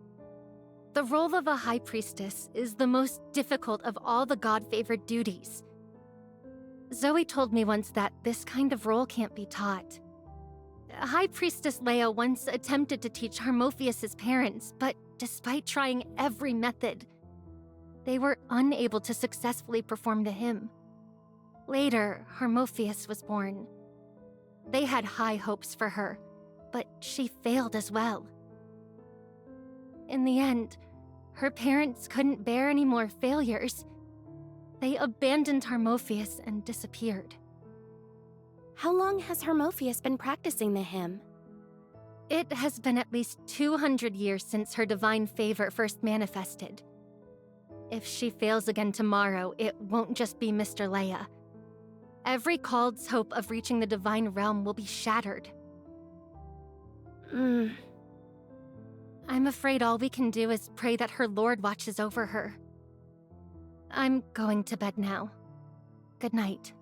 The role of a High Priestess is the most difficult of all the God-favored duties. Zoe told me once that this kind of role can't be taught. High Priestess Leia once attempted to teach Harmophius' parents, but despite trying every method, they were unable to successfully perform the hymn. Later, Harmophius was born. They had high hopes for her, but she failed as well. In the end, her parents couldn't bear any more failures. They abandoned Harmophius and disappeared. How long has Harmophius been practicing the hymn? It has been at least 200 years since her divine favor first manifested. If she fails again tomorrow, it won't just be Mr. Leia. Every called's hope of reaching the divine realm will be shattered. I'm afraid all we can do is pray that her lord watches over her. I'm going to bed now. Good night.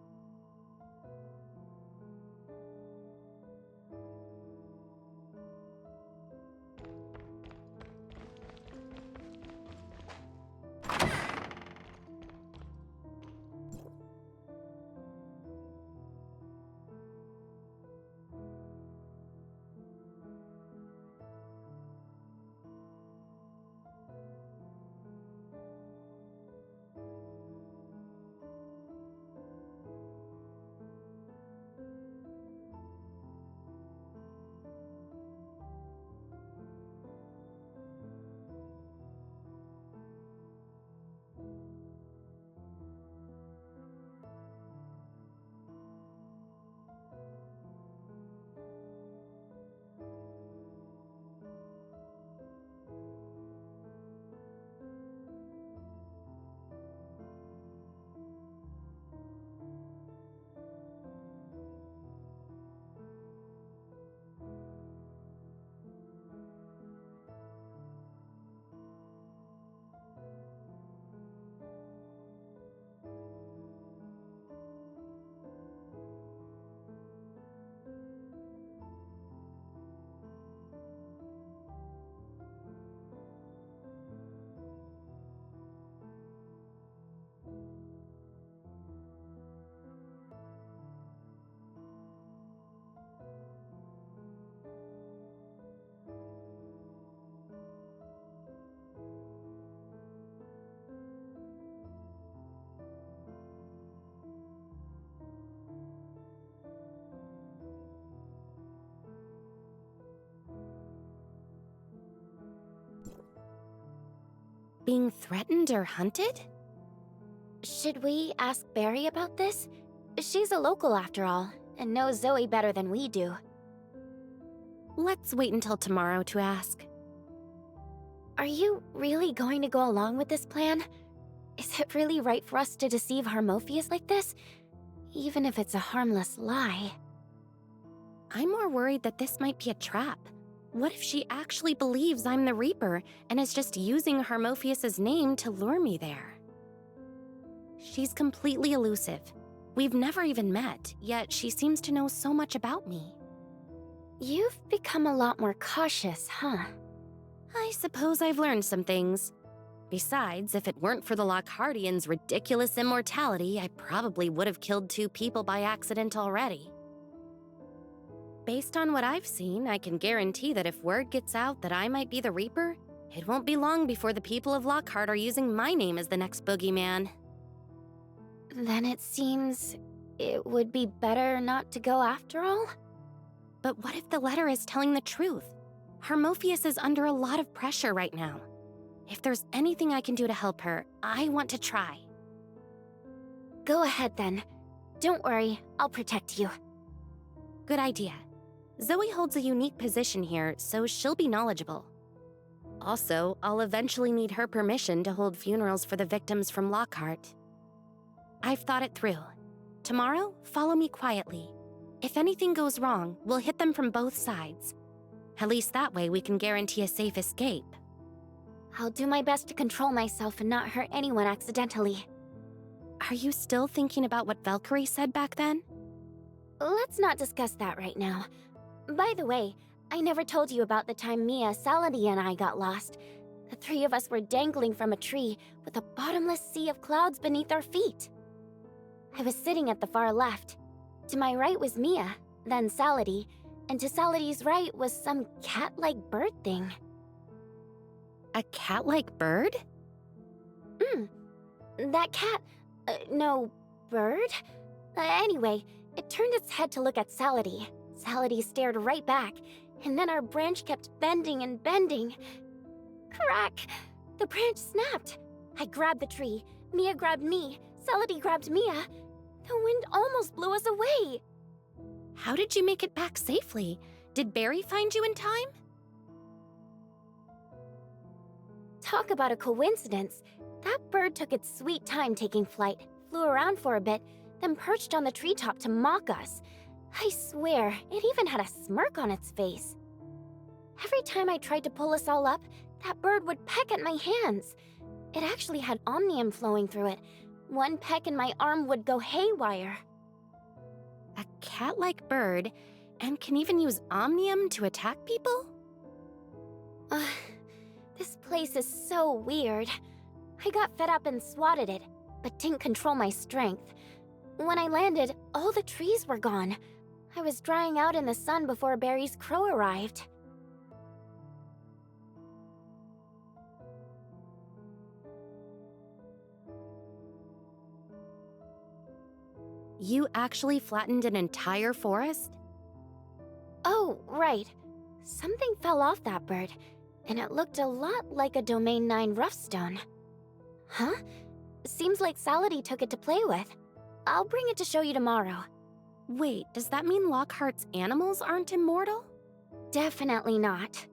Being threatened or hunted? Should we ask Barry about this? She's a local after all, and knows Zoe better than we do. Let's wait until tomorrow to ask. Are you really going to go along with this plan? Is it really right for us to deceive Harmophius like this? Even if it's a harmless lie. I'm more worried that this might be a trap. What if she actually believes I'm the Reaper and is just using Harmophius' name to lure me there? She's completely elusive. We've never even met, yet she seems to know so much about me. You've become a lot more cautious, huh? I suppose I've learned some things. Besides, if it weren't for the Lockhartians' ridiculous immortality, I probably would have killed 2 people by accident already. Based on what I've seen, I can guarantee that if word gets out that I might be the Reaper, it won't be long before the people of Lockhart are using my name as the next boogeyman. Then it seems it would be better not to go after all? But what if the letter is telling the truth? Harmophius is under a lot of pressure right now. If there's anything I can do to help her, I want to try. Go ahead then. Don't worry, I'll protect you. Good idea. Zoe holds a unique position here, so she'll be knowledgeable. Also, I'll eventually need her permission to hold funerals for the victims from Lockhart. I've thought it through. Tomorrow, follow me quietly. If anything goes wrong, we'll hit them from both sides. At least that way we can guarantee a safe escape. I'll do my best to control myself and not hurt anyone accidentally. Are you still thinking about what Valkyrie said back then? Let's not discuss that right now. By the way, I never told you about the time Mia, Saladin, and I got lost. The 3 of us were dangling from a tree with a bottomless sea of clouds beneath our feet. I was sitting at the far left. To my right was Mia, then Saladin, and to Saladin's right was some cat-like bird thing. A cat-like bird? That cat... no, bird? Anyway, it turned its head to look at Saladin. Saladin stared right back, and then our branch kept bending and bending. Crack! The branch snapped. I grabbed the tree. Mia grabbed me. Saladin grabbed Mia. The wind almost blew us away. How did you make it back safely? Did Barry find you in time? Talk about a coincidence. That bird took its sweet time taking flight, flew around for a bit, then perched on the treetop to mock us. I swear, it even had a smirk on its face. Every time I tried to pull us all up, that bird would peck at my hands. It actually had omnium flowing through it. One peck and my arm would go haywire. A cat-like bird, and can even use omnium to attack people? This place is so weird. I got fed up and swatted it, but didn't control my strength. When I landed, all the trees were gone. I was drying out in the sun before Barry's crow arrived. You actually flattened an entire forest? Oh, right. Something fell off that bird, and it looked a lot like a Domain 9 Roughstone. Huh? Seems like Saladin took it to play with. I'll bring it to show you tomorrow. Wait, does that mean Lockhart's animals aren't immortal? Definitely not.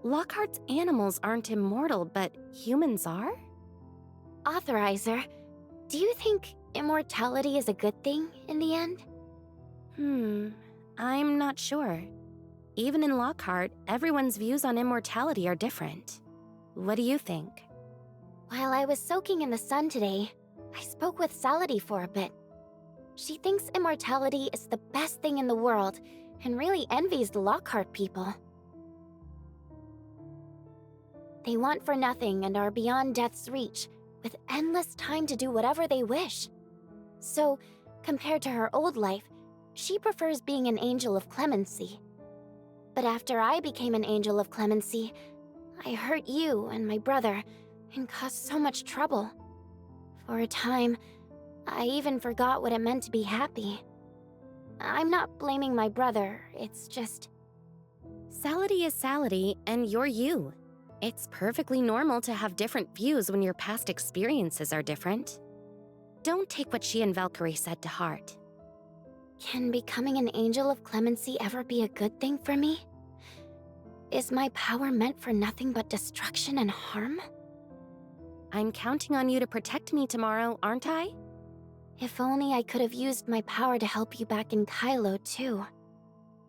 Lockhart's animals aren't immortal, but humans are? Authorizer, do you think immortality is a good thing in the end? I'm not sure. Even in Lockhart, everyone's views on immortality are different. What do you think? While I was soaking in the sun today, I spoke with Saladin for a bit. She thinks immortality is the best thing in the world and really envies the Lockhart people. They want for nothing and are beyond death's reach, with endless time to do whatever they wish. So, compared to her old life, she prefers being an angel of clemency. But after I became an angel of clemency, I hurt you and my brother and caused so much trouble. For a time, I even forgot what it meant to be happy. I'm not blaming my brother, it's just... Saladin is Saladin, and you're you. It's perfectly normal to have different views when your past experiences are different. Don't take what she and Valkyrie said to heart. Can becoming an angel of clemency ever be a good thing for me? Is my power meant for nothing but destruction and harm? I'm counting on you to protect me tomorrow, aren't I? If only I could have used my power to help you back in Kailo, too.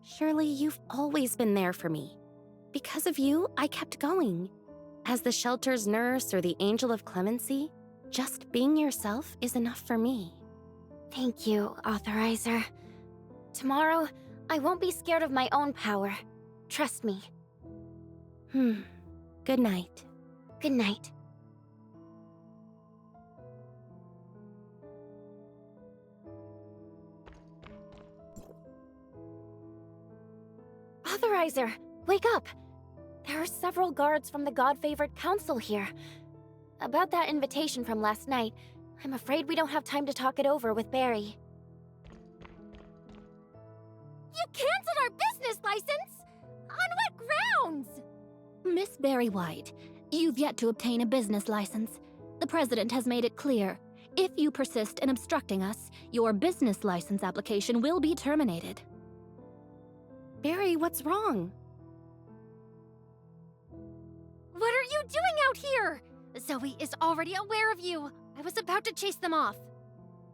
Surely you've always been there for me. Because of you, I kept going. As the shelter's nurse or the angel of clemency, just being yourself is enough for me. Thank you, Authorizer. Tomorrow, I won't be scared of my own power. Trust me. Good night. Good night. Supervisor, wake up! There are several guards from the God-favored council here. About that invitation from last night, I'm afraid we don't have time to talk it over with Barry. You canceled our business license? On what grounds? Miss Barry White, you've yet to obtain a business license. The President has made it clear. If you persist in obstructing us, your business license application will be terminated. Barry, what's wrong? What are you doing out here? Zoe is already aware of you. I was about to chase them off.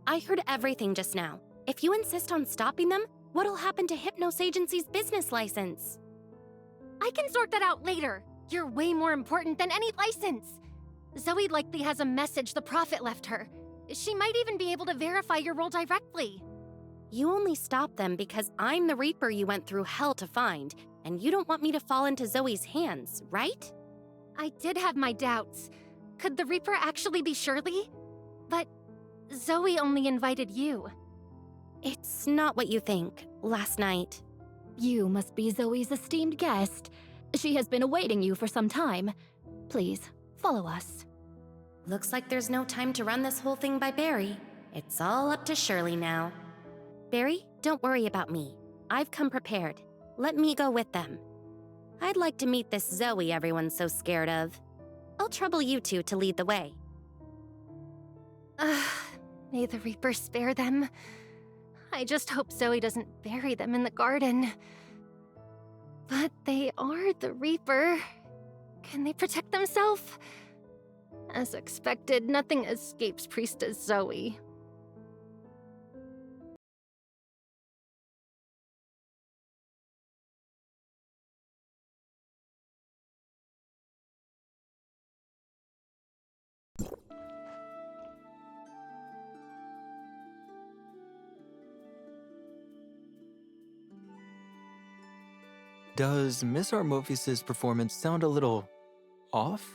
I heard everything just now. If you insist on stopping them, what'll happen to Hypnos Agency's business license? I can sort that out later. You're way more important than any license. Zoe likely has a message the Prophet left her. She might even be able to verify your role directly. You only stopped them because I'm the Reaper you went through hell to find, and you don't want me to fall into Zoe's hands, right? I did have my doubts. Could the Reaper actually be Shirley? But Zoe only invited you. It's not what you think. Last night. You must be Zoe's esteemed guest. She has been awaiting you for some time. Please, follow us. Looks like there's no time to run this whole thing by Barry. It's all up to Shirley now. Barry, don't worry about me. I've come prepared. Let me go with them. I'd like to meet this Zoe everyone's so scared of. I'll trouble you two to lead the way. May the Reaper spare them. I just hope Zoe doesn't bury them in the garden. But they are the Reaper. Can they protect themselves? As expected, nothing escapes Priestess Zoe. Does Miss Harmophius' performance sound a little off?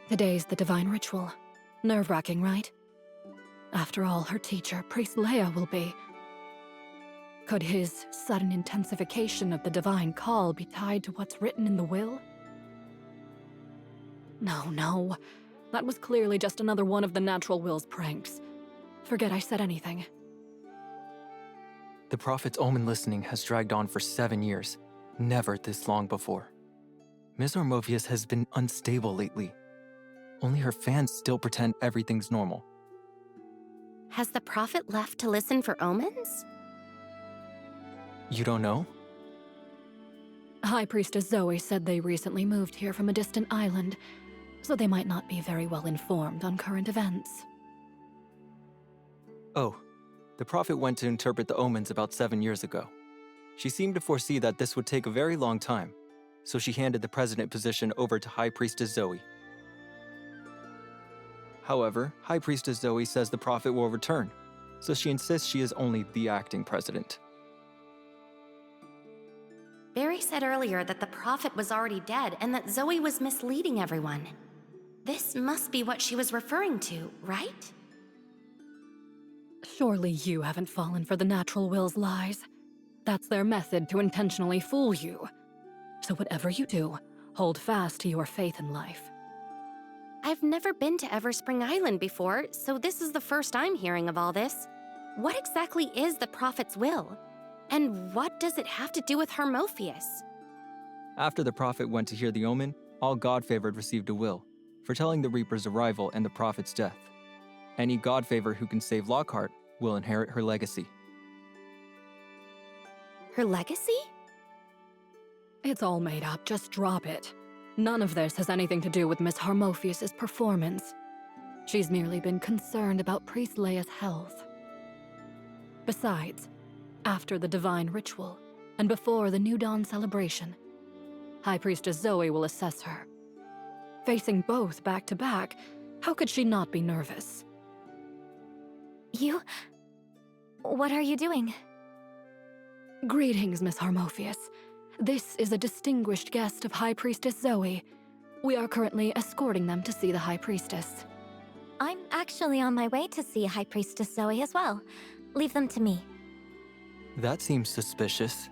Today's the divine ritual. Nerve-wracking, right? After all, her teacher, Priest Leia, will be. Could his sudden intensification of the divine call be tied to what's written in the will? No. That was clearly just another one of the natural will's pranks. Forget I said anything. The Prophet's omen listening has dragged on for 7 years. Never this long before. Ms. Harmophius has been unstable lately. Only her fans still pretend everything's normal. Has the Prophet left to listen for omens? You don't know? High Priestess Zoe said they recently moved here from a distant island, so they might not be very well informed on current events. Oh, the Prophet went to interpret the omens about 7 years ago. She seemed to foresee that this would take a very long time, so she handed the president position over to High Priestess Zoe. However, High Priestess Zoe says the Prophet will return, so she insists she is only the acting president. Barry said earlier that the Prophet was already dead and that Zoe was misleading everyone. This must be what she was referring to, right? Surely you haven't fallen for the natural will's lies. That's their method to intentionally fool you. So whatever you do, hold fast to your faith in life. I've never been to Everspring Island before, so this is the first I'm hearing of all this. What exactly is the Prophet's will? And what does it have to do with Harmophius? After the Prophet went to hear the omen, all God-favored received a will, foretelling the Reaper's arrival and the Prophet's death. Any God-favor who can save Lockhart will inherit her legacy. Her legacy? It's all made up, just drop it. None of this has anything to do with Miss Harmophius' performance. She's merely been concerned about Priest Leia's health. Besides, after the divine ritual, and before the New Dawn celebration, High Priestess Zoe will assess her. Facing both back to back, how could she not be nervous? What are you doing? Greetings, Miss Harmophius. This is a distinguished guest of High Priestess Zoe. We are currently escorting them to see the High Priestess. I'm actually on my way to see High Priestess Zoe as well. Leave them to me. That seems suspicious.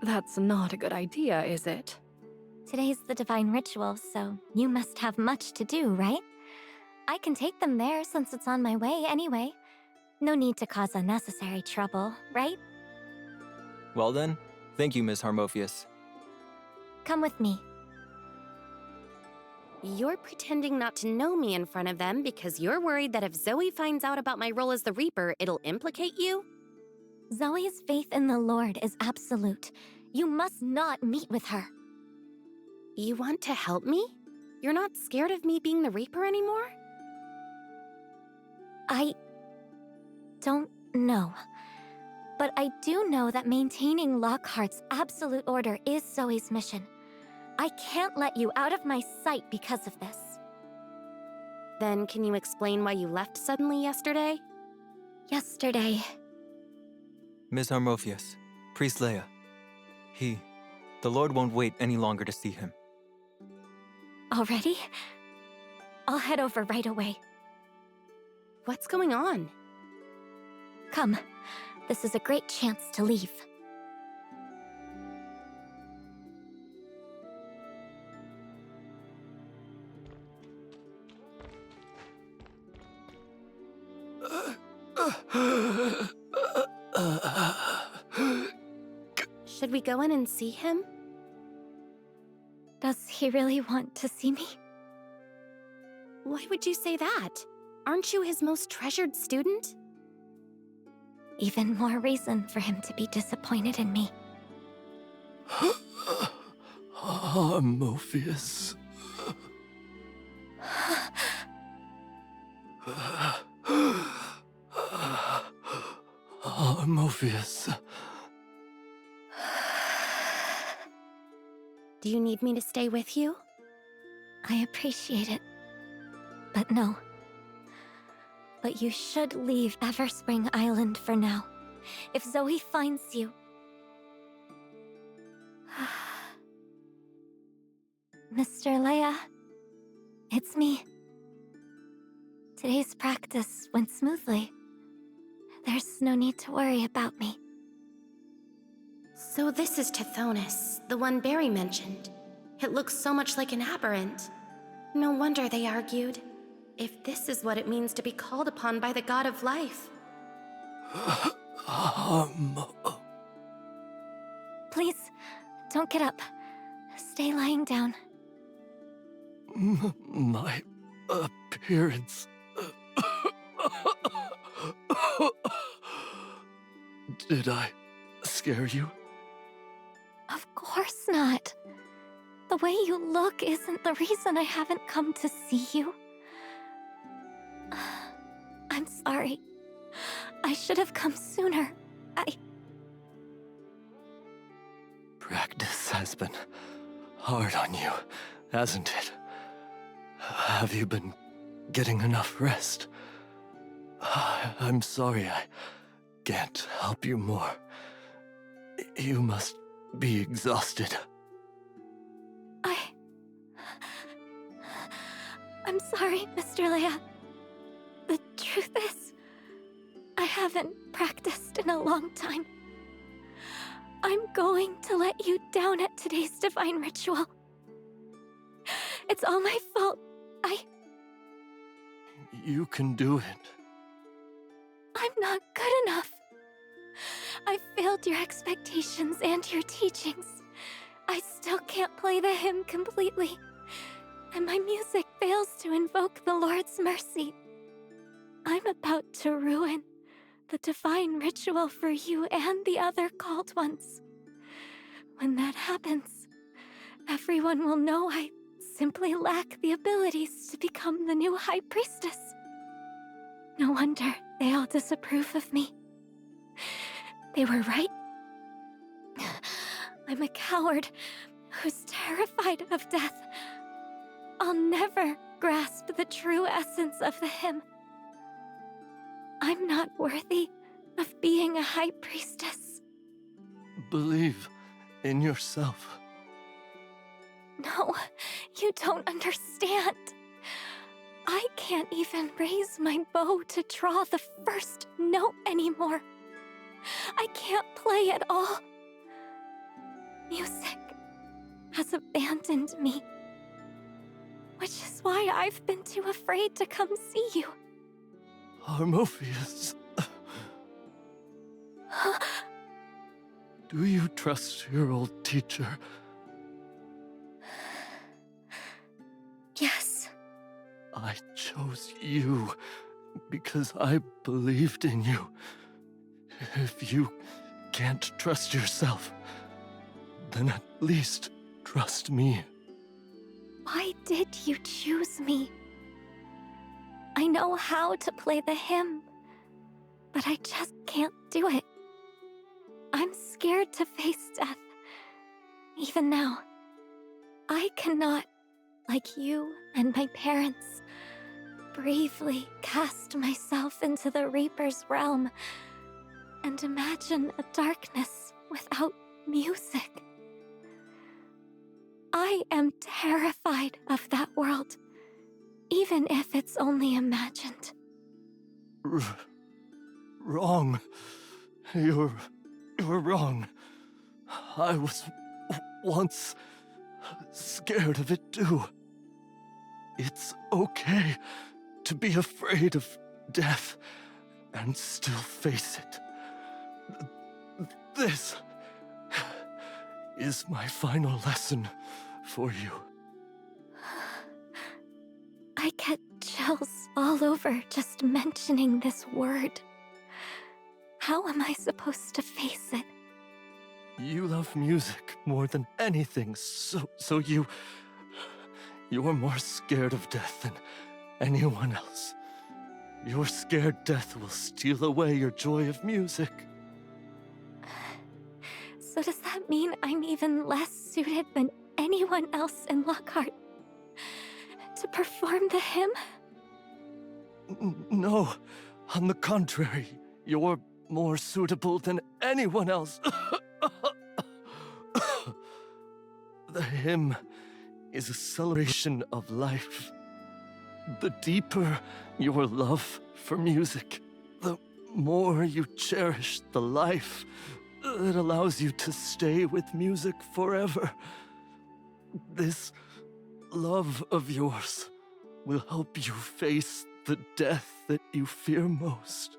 That's not a good idea, is it? Today's the divine ritual, so you must have much to do, right? I can take them there since it's on my way anyway. No need to cause unnecessary trouble, right? Well then, thank you, Miss Harmophius. Come with me. You're pretending not to know me in front of them because you're worried that if Zoe finds out about my role as the Reaper, it'll implicate you? Zoe's faith in the Lord is absolute. You must not meet with her. You want to help me? You're not scared of me being the Reaper anymore? I don't know. But I do know that maintaining Lockhart's absolute order is Zoe's mission. I can't let you out of my sight because of this. Then can you explain why you left suddenly yesterday? Yesterday, Miss Harmophius, Priest Leia. The Lord won't wait any longer to see him. already? I'll head over right away. What's going on? Come, this is a great chance to leave. Should we go in and see him? Does he really want to see me? Why would you say that? Aren't you his most treasured student? Even more reason for him to be disappointed in me. Harmophius. Harmophius. Do you need me to stay with you? I appreciate it. But no. But you should leave Everspring Island for now. If Zoe finds you... Mr. Leia, it's me. Today's practice went smoothly. There's no need to worry about me. So this is Tithonus, the one Barry mentioned. It looks so much like an aberrant. No wonder they argued. If this is what it means to be called upon by the god of life. Please, don't get up. Stay lying down. My appearance. Did I scare you? Of course not. The way you look isn't the reason I haven't come to see you. I'm sorry. I should have come sooner. Practice has been hard on you, hasn't it? Have you been getting enough rest? I'm sorry I can't help you more. You must be exhausted. I'm sorry, Mr. Leia. The truth is, I haven't practiced in a long time. I'm going to let you down at today's divine ritual. It's all my fault. You can do it. I'm not good enough. I failed your expectations and your teachings. I still can't play the hymn completely. And my music fails to invoke the Lord's mercy. I'm about to ruin the divine ritual for you and the other called ones. When that happens, everyone will know I simply lack the abilities to become the new High Priestess. No wonder they all disapprove of me. They were right. I'm a coward who's terrified of death. I'll never grasp the true essence of the hymn. I'm not worthy of being a High Priestess. Believe in yourself. No, you don't understand. I can't even raise my bow to draw the first note anymore. I can't play at all. Music has abandoned me. Which is why I've been too afraid to come see you. Harmophius. Do you trust your old teacher? Yes. I chose you because I believed in you. If you can't trust yourself, then at least trust me. Why did you choose me? I know how to play the hymn, but I just can't do it. I'm scared to face death. Even now, I cannot, like you and my parents, bravely cast myself into the Reaper's realm and imagine a darkness without music. I am terrified of that world, even if it's only imagined. Wrong. You're wrong. I was once scared of it too. It's okay to be afraid of death and still face it. This is my final lesson for you. I get chills all over just mentioning this word. How am I supposed to face it? You love music more than anything, so you're more scared of death than anyone else. You're scared death will steal away your joy of music. So does that mean I'm even less suited than anyone else in Lockhart to perform the hymn? No, on the contrary, you're more suitable than anyone else. The hymn is a celebration of life. The deeper your love for music, the more you cherish the life that allows you to stay with music forever. This love of yours will help you face the death that you fear most.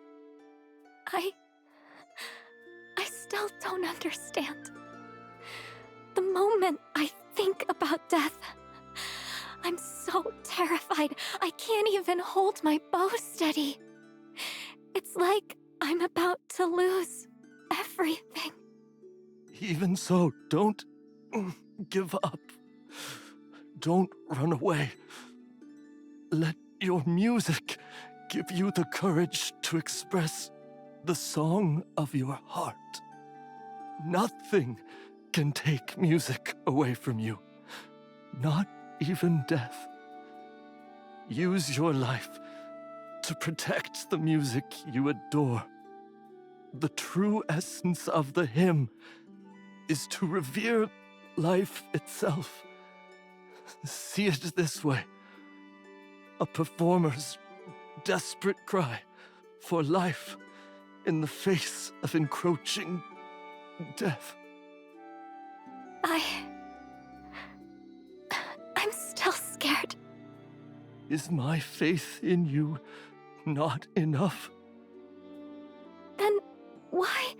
I still don't understand. The moment I think about death, I'm so terrified I can't even hold my bow steady. It's like I'm about to lose everything. Even so, don't give up. Don't run away. Let your music give you the courage to express the song of your heart. Nothing can take music away from you. Not even death. Use your life to protect the music you adore. The true essence of the hymn is to revere life itself. See it this way: a performer's desperate cry for life in the face of encroaching death. I'm still scared. Is my faith in you not enough? Then why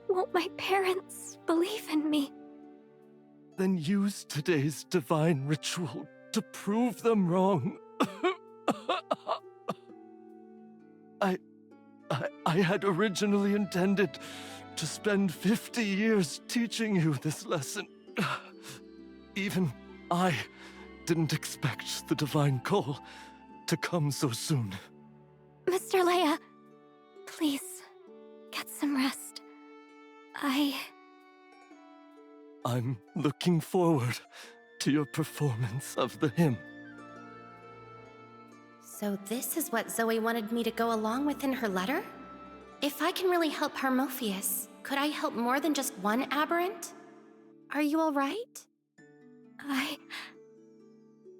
won't my parents believe in me? Then use today's divine ritual to prove them wrong. I had originally intended to spend 50 years teaching you this lesson. Even I didn't expect the divine call to come so soon. Mr. Leia, please, get some rest. I'm looking forward to your performance of the hymn. So this is what Zoe wanted me to go along with in her letter? If I can really help Harmophius, could I help more than just one aberrant? Are you all right?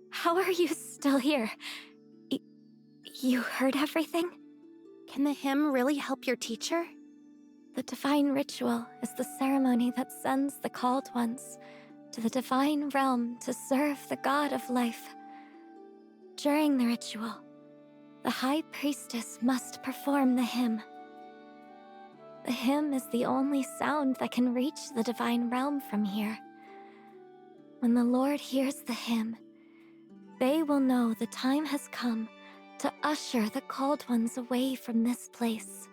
How are you still here? You heard everything? Can the hymn really help your teacher? The divine ritual is the ceremony that sends the called ones to the divine realm to serve the god of life. During the ritual, the high priestess must perform the hymn. The hymn is the only sound that can reach the divine realm from here. When the Lord hears the hymn, they will know the time has come to usher the called ones away from this place.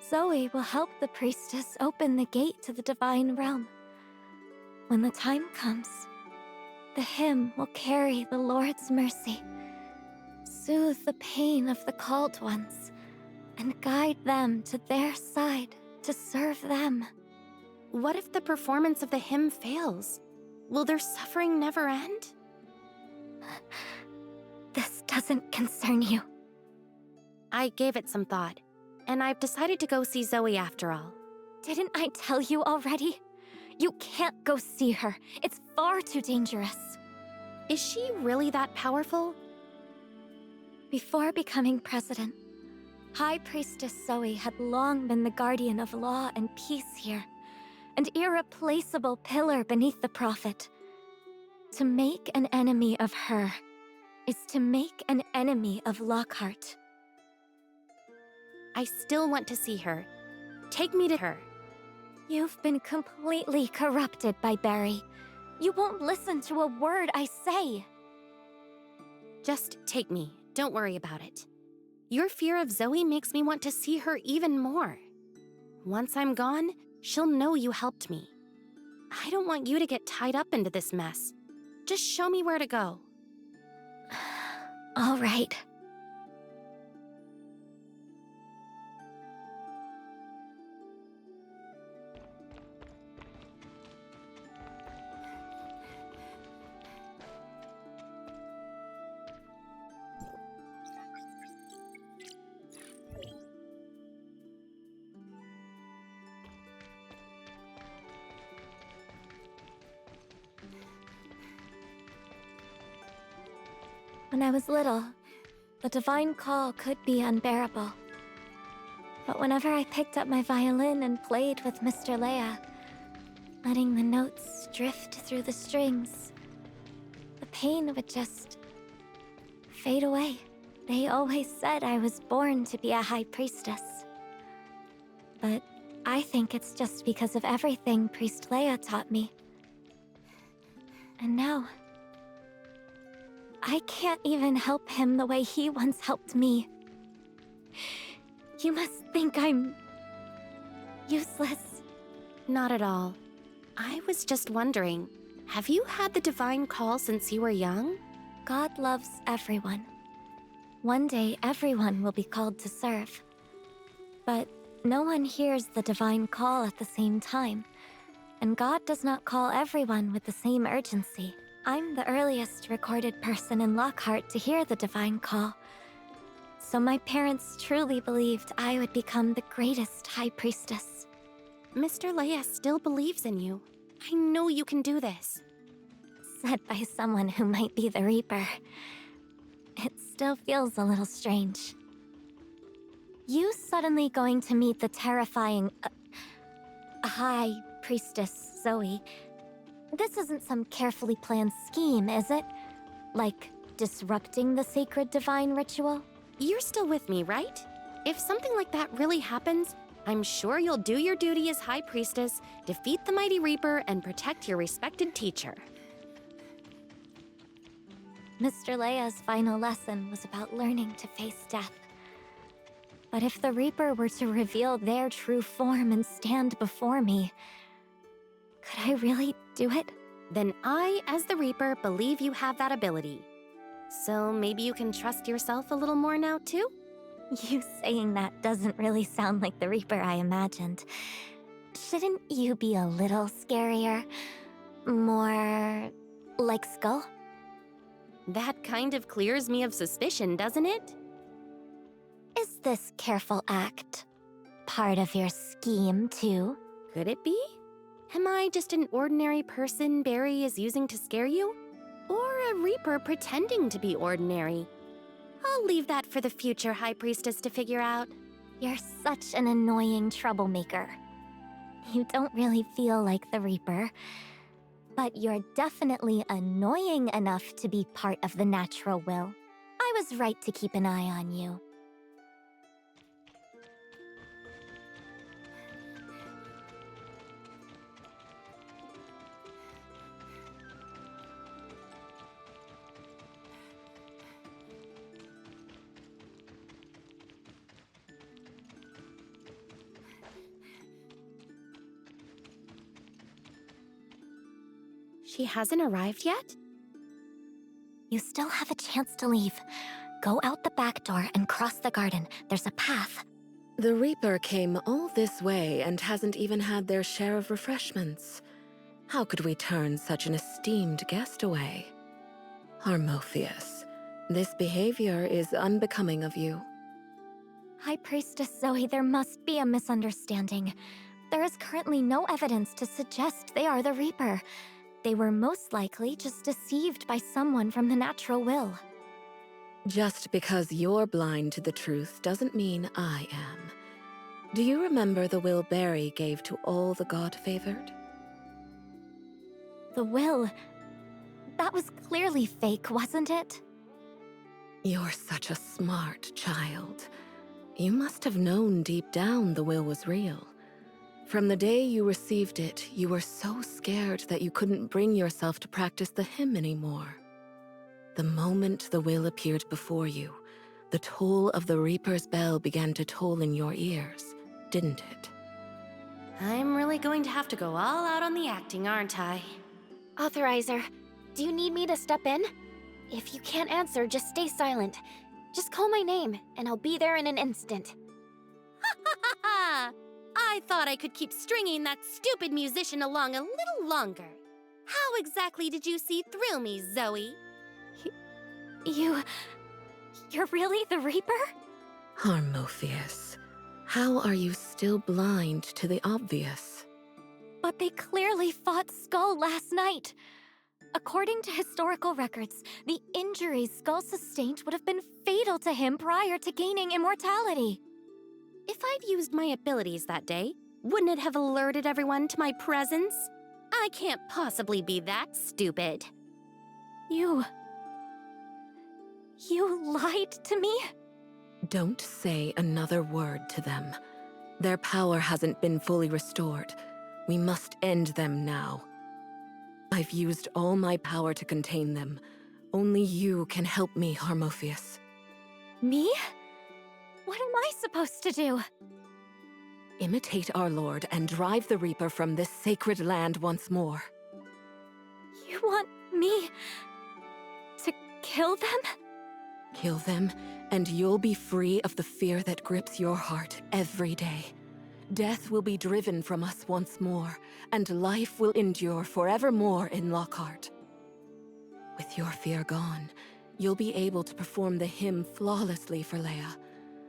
Zoe will help the priestess open the gate to the divine realm. When the time comes, the hymn will carry the Lord's mercy, soothe the pain of the called ones, and guide them to their side to serve them. What if the performance of the hymn fails? Will their suffering never end? This doesn't concern you. I gave it some thought, and I've decided to go see Zoe after all. Didn't I tell you already? You can't go see her. It's far too dangerous. Is she really that powerful? Before becoming president, High Priestess Zoe had long been the guardian of law and peace here, an irreplaceable pillar beneath the Prophet. To make an enemy of her is to make an enemy of Lockhart. I still want to see her. Take me to her. You've been completely corrupted by Barry. You won't listen to a word I say. Just take me. Don't worry about it. Your fear of Zoe makes me want to see her even more. Once I'm gone, she'll know you helped me. I don't want you to get tied up into this mess. Just show me where to go. All right. When I was little, the divine call could be unbearable. But whenever I picked up my violin and played with Mr. Leia, letting the notes drift through the strings, the pain would just fade away. They always said I was born to be a high priestess. But I think it's just because of everything Priest Leia taught me. And now, I can't even help him the way he once helped me. You must think I'm useless. Not at all. I was just wondering, have you had the divine call since you were young? God loves everyone. One day, everyone will be called to serve. But no one hears the divine call at the same time, and God does not call everyone with the same urgency. I'm the earliest recorded person in Lockhart to hear the divine call. So my parents truly believed I would become the greatest high priestess. Mr. Leia still believes in you. I know you can do this. Said by someone who might be the Reaper. It still feels a little strange. You suddenly going to meet the terrifying high priestess Zoe. This isn't some carefully planned scheme, is it? Like, disrupting the sacred divine ritual? You're still with me, right? If something like that really happens, I'm sure you'll do your duty as High Priestess, defeat the Mighty Reaper, and protect your respected teacher. Mr. Leia's final lesson was about learning to face death. But if the Reaper were to reveal their true form and stand before me, could I really do it? Then I, as the Reaper, believe you have that ability. So maybe you can trust yourself a little more now, too? You saying that doesn't really sound like the Reaper I imagined. Shouldn't you be a little scarier? More like Skull? That kind of clears me of suspicion, doesn't it? Is this careful act part of your scheme, too? Could it be? Am I just an ordinary person Barry is using to scare you? Or a Reaper pretending to be ordinary? I'll leave that for the future High Priestess to figure out. You're such an annoying troublemaker. You don't really feel like the Reaper, but you're definitely annoying enough to be part of the natural will. I was right to keep an eye on you. She hasn't arrived yet? You still have a chance to leave. Go out the back door and cross the garden. There's a path. The Reaper came all this way and hasn't even had their share of refreshments. How could we turn such an esteemed guest away? Harmophius, this behavior is unbecoming of you. High Priestess Zoe, there must be a misunderstanding. There is currently no evidence to suggest they are the Reaper. They were most likely just deceived by someone from the natural will. Just because you're blind to the truth doesn't mean I am. Do you remember the will Barry gave to all the God-favored? The will... that was clearly fake, wasn't it? You're such a smart child. You must have known deep down the will was real. From the day you received it, you were so scared that you couldn't bring yourself to practice the hymn anymore. The moment the will appeared before you, the toll of the Reaper's bell began to toll in your ears, didn't it? I'm really going to have to go all out on the acting, aren't I? Authorizer, do you need me to step in? If you can't answer, just stay silent. Just call my name, and I'll be there in an instant. Ha ha ha ha! I thought I could keep stringing that stupid musician along a little longer. How exactly did you see through me, Zoe? You're really the Reaper? Harmophius, how are you still blind to the obvious? But they clearly fought Skull last night. According to historical records, the injuries Skull sustained would have been fatal to him prior to gaining immortality. If I'd used my abilities that day, wouldn't it have alerted everyone to my presence? I can't possibly be that stupid. You lied to me? Don't say another word to them. Their power hasn't been fully restored. We must end them now. I've used all my power to contain them. Only you can help me, Harmophius. Me? What am I supposed to do? Imitate our Lord and drive the Reaper from this sacred land once more. You want me to kill them? Kill them, and you'll be free of the fear that grips your heart every day. Death will be driven from us once more, and life will endure forevermore in Lockhart. With your fear gone, you'll be able to perform the hymn flawlessly for Leia.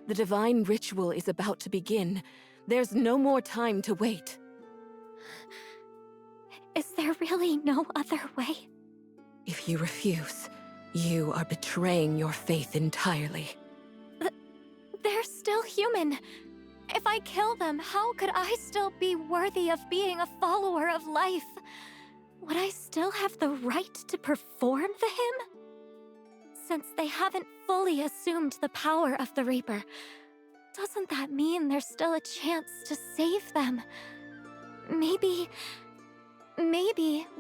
The divine ritual is about to begin. There's no more time to wait. Is there really no other way? If you refuse, you are betraying your faith entirely. They're still human. If I kill them, how could I still be worthy of being a follower of life? Would I still have the right to perform the hymn? Since they haven't fully assumed the power of the Reaper, doesn't that mean there's still a chance to save them? Maybe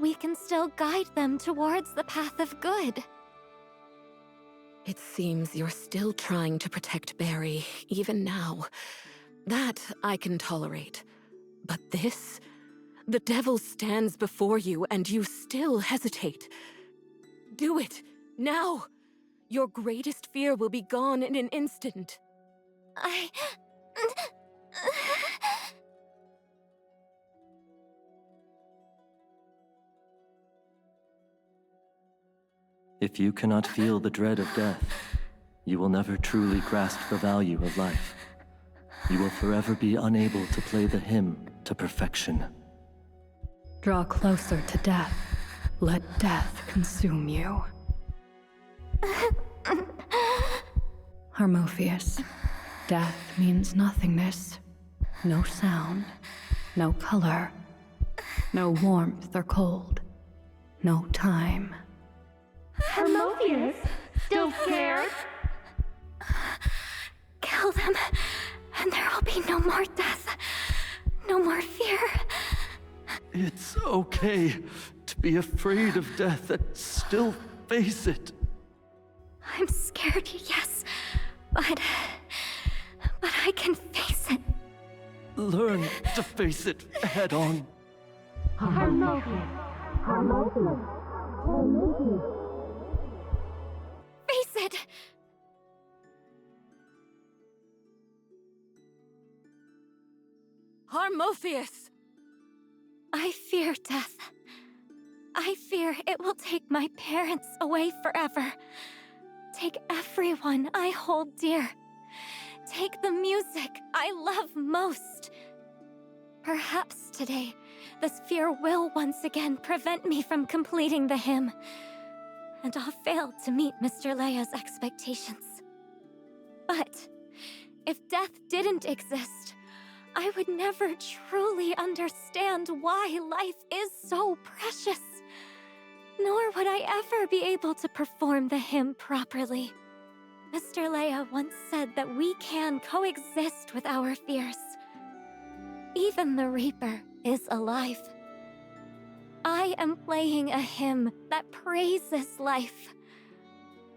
we can still guide them towards the path of good. It seems you're still trying to protect Barry, even now. That I can tolerate. But this? The devil stands before you and you still hesitate. Do it, now! Your greatest fear will be gone in an instant. If you cannot feel the dread of death, you will never truly grasp the value of life. You will forever be unable to play the hymn to perfection. Draw closer to death. Let death consume you. Harmophius, Death means nothingness. No sound, no color, no warmth or cold, no time. Harmonious? Still scared? Kill them, and there will be no more death, no more fear. It's okay to be afraid of death and still face it. I'm scared, yes, but I can face it. Learn to face it head on. Face it! Harmonious! I fear death. I fear it will take my parents away forever. Take everyone I hold dear. Take the music I love most. Perhaps today, this fear will once again prevent me from completing the hymn. And I'll fail to meet Mr. Leia's expectations. But if death didn't exist, I would never truly understand why life is so precious. Nor would I ever be able to perform the hymn properly. Mr. Leia once said that we can coexist with our fears. Even the Reaper is alive. I am playing a hymn that praises life.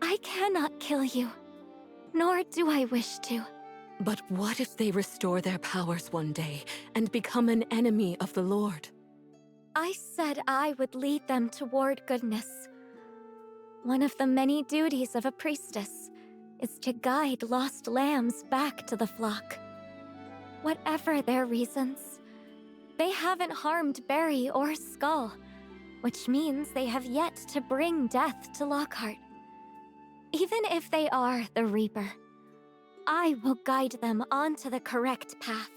I cannot kill you, nor do I wish to. But what if they restore their powers one day and become an enemy of the Lord? I said I would lead them toward goodness. One of the many duties of a priestess is to guide lost lambs back to the flock. Whatever their reasons, they haven't harmed Barry or Skull, which means they have yet to bring death to Lockhart. Even if they are the Reaper, I will guide them onto the correct path.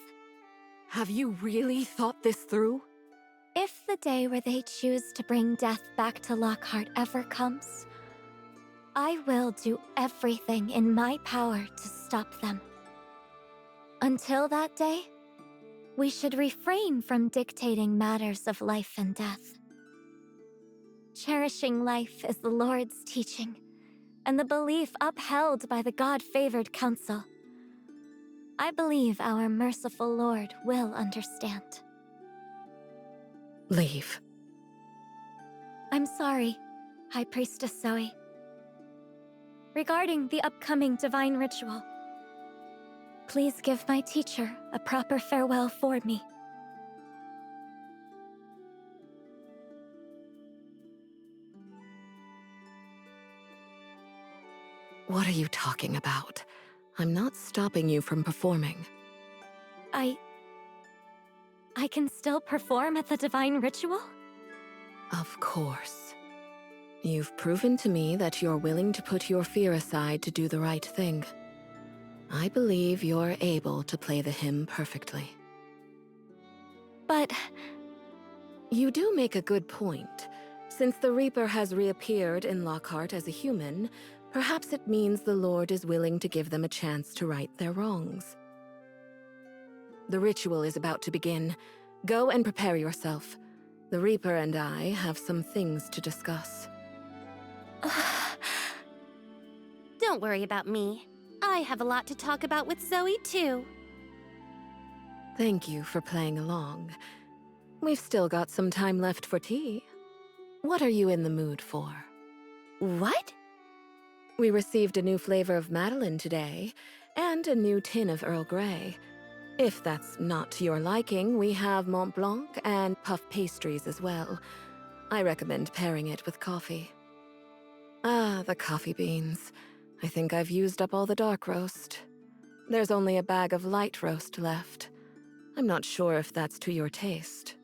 Have you really thought this through? If the day where they choose to bring death back to Lockhart ever comes, I will do everything in my power to stop them. Until that day, we should refrain from dictating matters of life and death. Cherishing life is the Lord's teaching, and the belief upheld by the God-favored council. I believe our merciful Lord will understand. Leave. I'm sorry, High Priestess Zoe. Regarding the upcoming divine ritual, please give my teacher a proper farewell for me. What are you talking about? I'm not stopping you from performing. I can still perform at the divine ritual? Of course. You've proven to me that you're willing to put your fear aside to do the right thing. I believe you're able to play the hymn perfectly. But you do make a good point. Since the Reaper has reappeared in Lockhart as a human, perhaps it means the Lord is willing to give them a chance to right their wrongs. The ritual is about to begin. Go and prepare yourself. The Reaper and I have some things to discuss. Don't worry about me. I have a lot to talk about with Zoe, too. Thank you for playing along. We've still got some time left for tea. What are you in the mood for? What? We received a new flavor of Madeleine today, and a new tin of Earl Grey. If that's not to your liking, we have Mont Blanc and puff pastries as well. I recommend pairing it with coffee. Ah, the coffee beans. I think I've used up all the dark roast. There's only a bag of light roast left. I'm not sure if that's to your taste.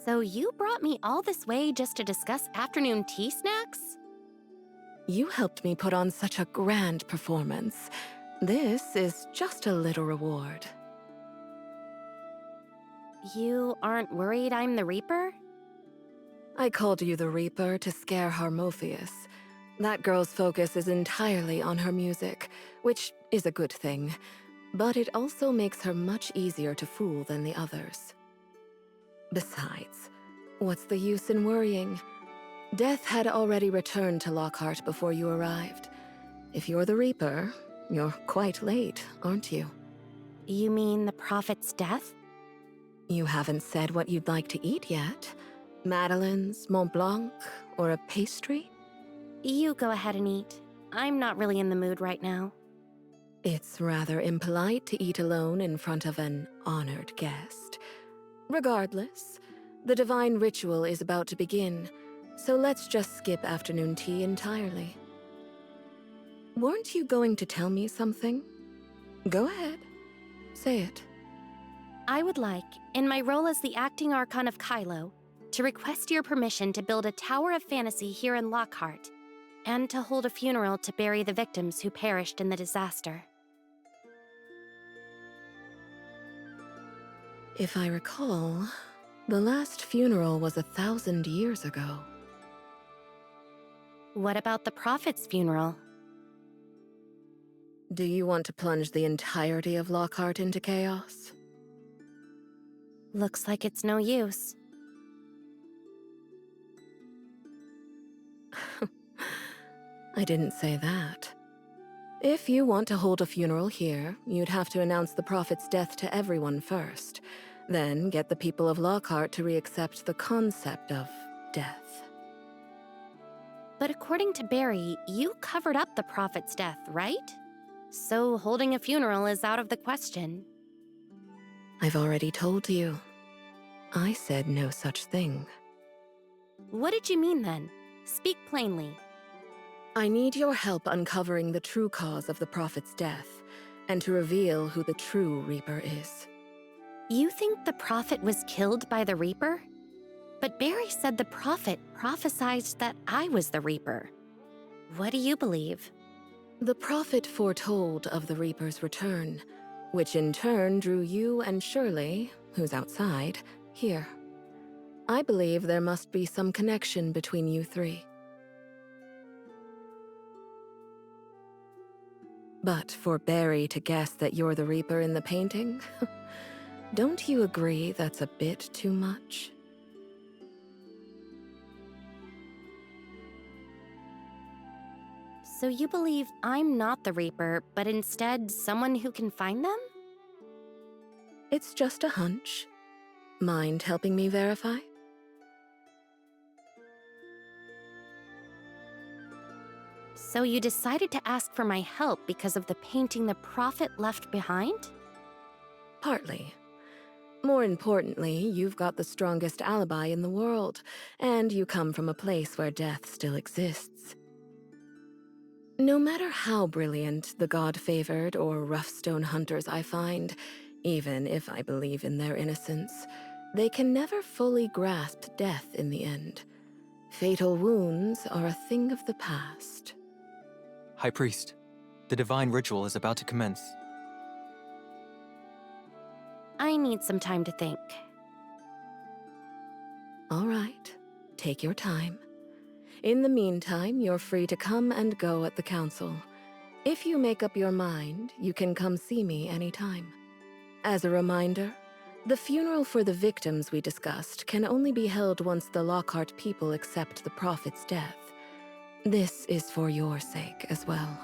So you brought me all this way just to discuss afternoon tea snacks? You helped me put on such a grand performance. This is just a little reward. You aren't worried I'm the Reaper? I called you the Reaper to scare Harmophius. That girl's focus is entirely on her music, which is a good thing, but it also makes her much easier to fool than the others. Besides, what's the use in worrying? Death had already returned to Lockhart before you arrived. If you're the Reaper, you're quite late, aren't you? You mean the Prophet's death? You haven't said what you'd like to eat yet. Madeleines, Mont Blanc, or a pastry? You go ahead and eat. I'm not really in the mood right now. It's rather impolite to eat alone in front of an honored guest. Regardless, the divine ritual is about to begin, so let's just skip afternoon tea entirely. Weren't you going to tell me something? Go ahead. Say it. I would like, in my role as the acting Archon of Kailo, to request your permission to build a Tower of Fantasy here in Lockhart, and to hold a funeral to bury the victims who perished in the disaster. If I recall, the last funeral was 1,000 years ago. What about the Prophet's funeral? Do you want to plunge the entirety of Lockhart into chaos? Looks like it's no use. I didn't say that. If you want to hold a funeral here, you'd have to announce the Prophet's death to everyone first, then get the people of Lockhart to re-accept the concept of death. But according to Barry, you covered up the Prophet's death, right? So holding a funeral is out of the question. I've already told you. I said no such thing. What did you mean then? Speak plainly. I need your help uncovering the true cause of the Prophet's death, and to reveal who the true Reaper is. You think the Prophet was killed by the Reaper? But Barry said the Prophet prophesied that I was the Reaper. What do you believe? The Prophet foretold of the Reaper's return, which in turn drew you and Shirley, who's outside, here. I believe there must be some connection between you three. But for Barry to guess that you're the Reaper in the painting? Don't you agree that's a bit too much? So you believe I'm not the Reaper, but instead someone who can find them? It's just a hunch. Mind helping me verify? So you decided to ask for my help because of the painting the Prophet left behind? Partly. More importantly, you've got the strongest alibi in the world, and you come from a place where death still exists. No matter how brilliant the god-favored or rough-stone hunters I find, even if I believe in their innocence, they can never fully grasp death in the end. Fatal wounds are a thing of the past. High Priest, the divine ritual is about to commence. I need some time to think. All right, take your time. In the meantime, you're free to come and go at the council. If you make up your mind, you can come see me anytime. As a reminder, the funeral for the victims we discussed can only be held once the Lockhart people accept the Prophet's death. This is for your sake as well.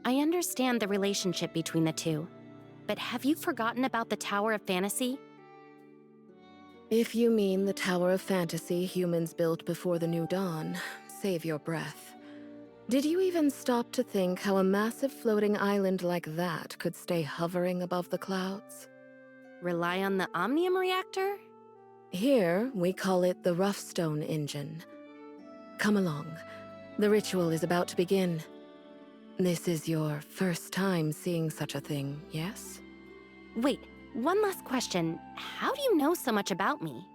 I understand the relationship between the two, but have you forgotten about the Tower of Fantasy? If you mean the Tower of Fantasy humans built before the New Dawn, save your breath. Did you even stop to think how a massive floating island like that could stay hovering above the clouds? Rely on the Omnium reactor? Here, we call it the Roughstone Engine. Come along. The ritual is about to begin. This is your first time seeing such a thing, yes? Wait, one last question. How do you know so much about me?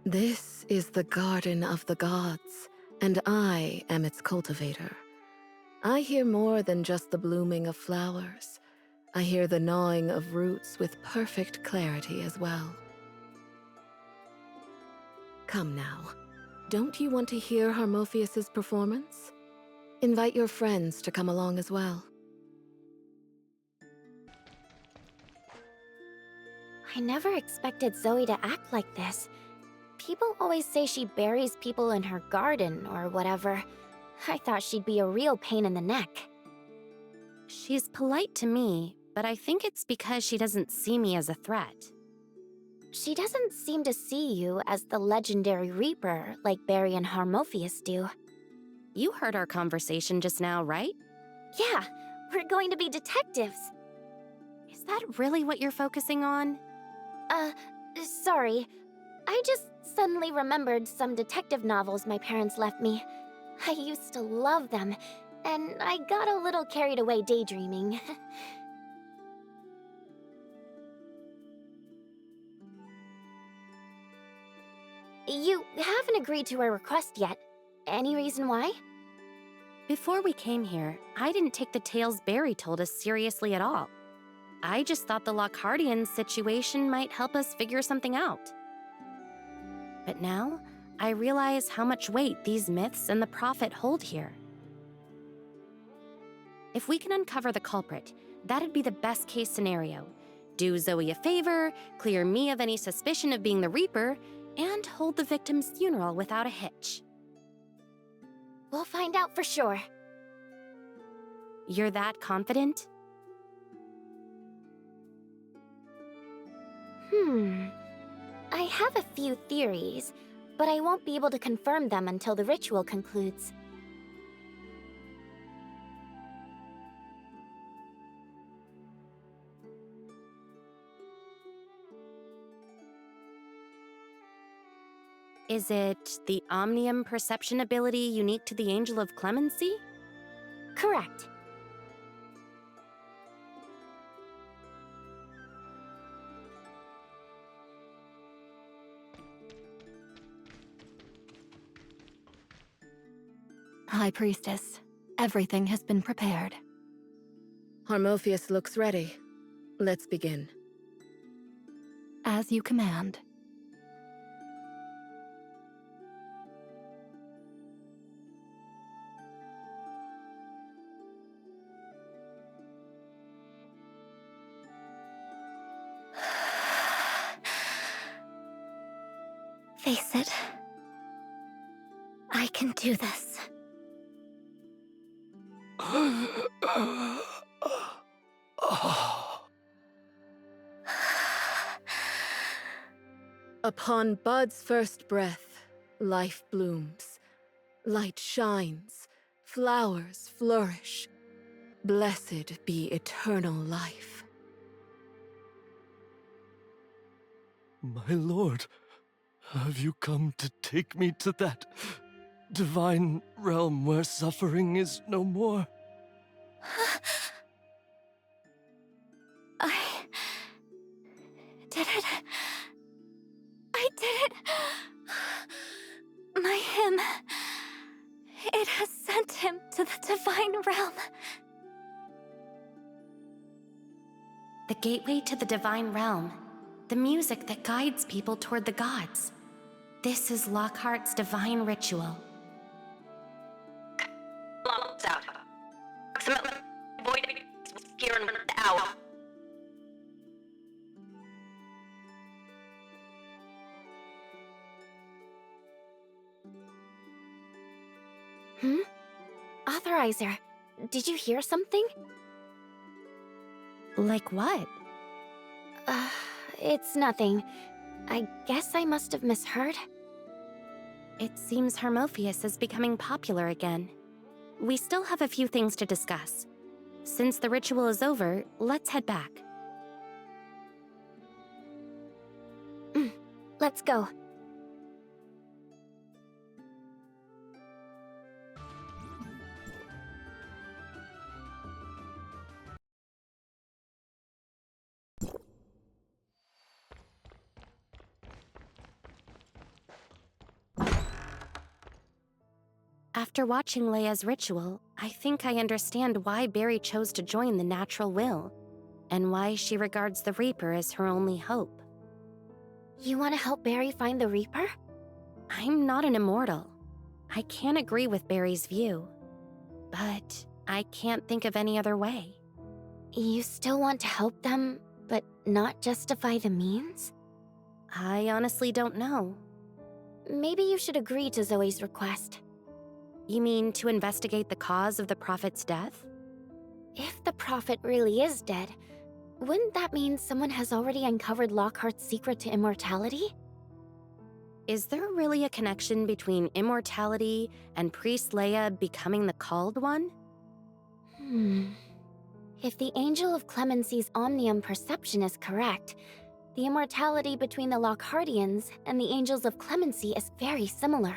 This is the Garden of the Gods, and I am its cultivator. I hear more than just the blooming of flowers. I hear the gnawing of roots with perfect clarity as well. Come now. don't you want to hear Harmophius's performance? Invite your friends to come along as well. I never expected Zoe to act like this. People always say she buries people in her garden or whatever. I thought she'd be a real pain in the neck. She's polite to me, but I think it's because she doesn't see me as a threat. She doesn't seem to see you as the legendary Reaper like Barry and Harmophius do. You heard our conversation just now, right? Yeah, we're going to be detectives. Is that really what you're focusing on? Sorry. I just suddenly remembered some detective novels my parents left me. I used to love them, and I got a little carried away daydreaming. You haven't agreed to our request yet. Any reason why? Before we came here, I didn't take the tales Barry told us seriously at all. I just thought the Lockhartian situation might help us figure something out. But now, I realize how much weight these myths and the Prophet hold here. If we can uncover the culprit, that'd be the best case scenario. Do Zoe a favor, clear me of any suspicion of being the Reaper, and hold the victim's funeral without a hitch. We'll find out for sure. You're that confident? I have a few theories, but I won't be able to confirm them until the ritual concludes. Is it the omnium perception ability unique to the Angel of Clemency? Correct. High Priestess, everything has been prepared. Harmophius looks ready. Let's begin. As you command. Face it. I can do this. Upon Bud's first breath, life blooms. Light shines. Flowers flourish. Blessed be eternal life. My lord, have you come to take me to that divine realm where suffering is no more? I did it. I did it. My hymn. It has sent him to the divine realm. The gateway to the divine realm. The music that guides people toward the gods. This is Lockhart's divine ritual. Out. Approximately void here in the hour. Authorizer, did you hear something? Like what? It's nothing. I guess I must have misheard. It seems Harmophius is becoming popular again. We still have a few things to discuss. Since the ritual is over, let's head back. Let's go. After watching Leia's ritual, I think I understand why Barry chose to join the Natural Will, and why she regards the Reaper as her only hope. You want to help Barry find the Reaper? I'm not an immortal. I can't agree with Barry's view. But I can't think of any other way. You still want to help them, but not justify the means? I honestly don't know. Maybe you should agree to Zoe's request. You mean to investigate the cause of the Prophet's death? If the Prophet really is dead, wouldn't that mean someone has already uncovered Lockhart's secret to immortality? Is there really a connection between immortality and Priest Leia becoming the Called One? If the Angel of Clemency's Omnium perception is correct, the immortality between the Lockhartians and the Angels of Clemency is very similar.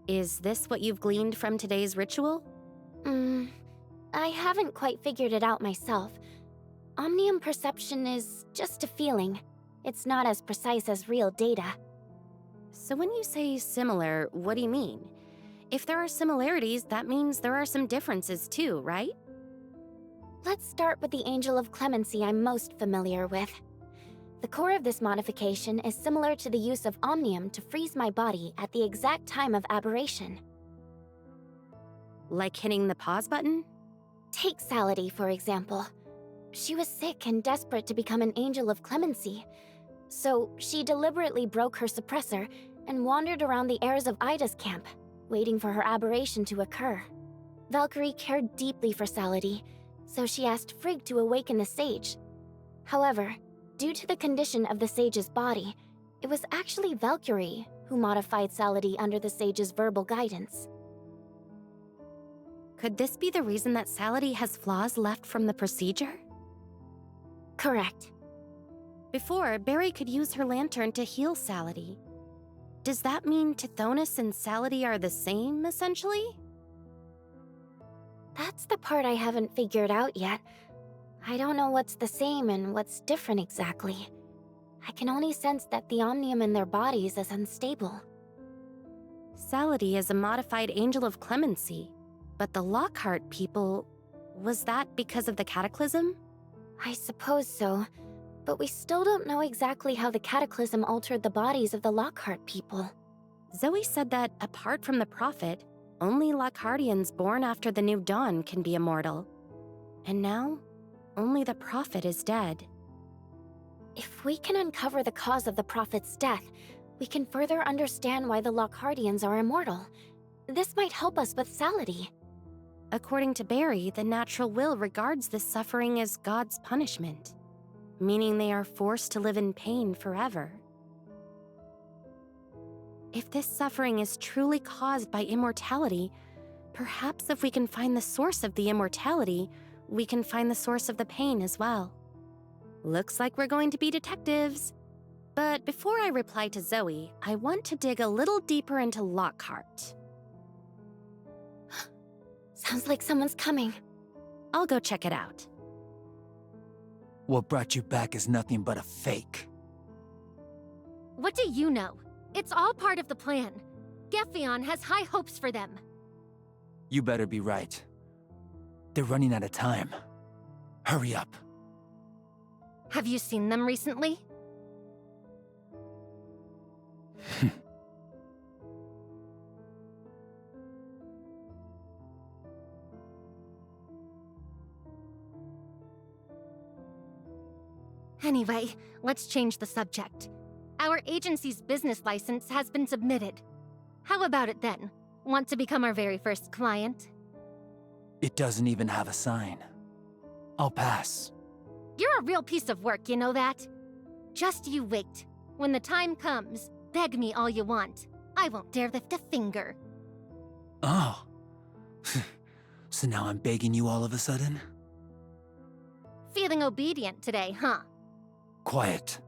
Is this what you've gleaned from today's ritual? I haven't quite figured it out myself. Omnium perception is just a feeling. It's not as precise as real data. So when you say similar, what do you mean? If there are similarities, that means there are some differences too, right? Let's start with the Angel of Clemency I'm most familiar with. The core of this modification is similar to the use of Omnium to freeze my body at the exact time of aberration. Like hitting the pause button? Take Salady, for example. She was sick and desperate to become an Angel of Clemency. So she deliberately broke her suppressor and wandered around the heirs of Ida's camp, waiting for her aberration to occur. Valkyrie cared deeply for Salady, so she asked Frigg to awaken the sage. However, due to the condition of the sage's body, it was actually Valkyrie who modified Salady under the sage's verbal guidance. Could this be the reason that Salady has flaws left from the procedure? Correct. Before, Barry could use her lantern to heal Salady. Does that mean Tithonus and Salady are the same, essentially? That's the part I haven't figured out yet. I don't know what's the same and what's different exactly. I can only sense that the Omnium in their bodies is unstable. Salady is a modified Angel of Clemency, but the Lockhart people... was that because of the Cataclysm? I suppose so, but we still don't know exactly how the Cataclysm altered the bodies of the Lockhart people. Zoe said that, apart from the Prophet, only Lockhartians born after the New Dawn can be immortal. And now, only the Prophet is dead. If we can uncover the cause of the Prophet's death, we can further understand why the Lockhartians are immortal. This might help us with Salady. According to Barry, the natural will regards this suffering as God's punishment, meaning they are forced to live in pain forever. If this suffering is truly caused by immortality, perhaps if we can find the source of the immortality, we can find the source of the pain as well. Looks like we're going to be detectives. But before I reply to Zoe, I want to dig a little deeper into Lockhart. Sounds like someone's coming. I'll go check it out. What brought you back is nothing but a fake. What do you know? It's all part of the plan. Geffion has high hopes for them. You better be right. They're running out of time. Hurry up. Have you seen them recently? Anyway, let's change the subject. Our agency's business license has been submitted. How about it then? Want to become our very first client? It doesn't even have a sign. I'll pass. You're a real piece of work, you know that? Just you wait. When the time comes, beg me all you want. I won't dare lift a finger. Oh. So now I'm begging you all of a sudden? Feeling obedient today, huh? Quiet.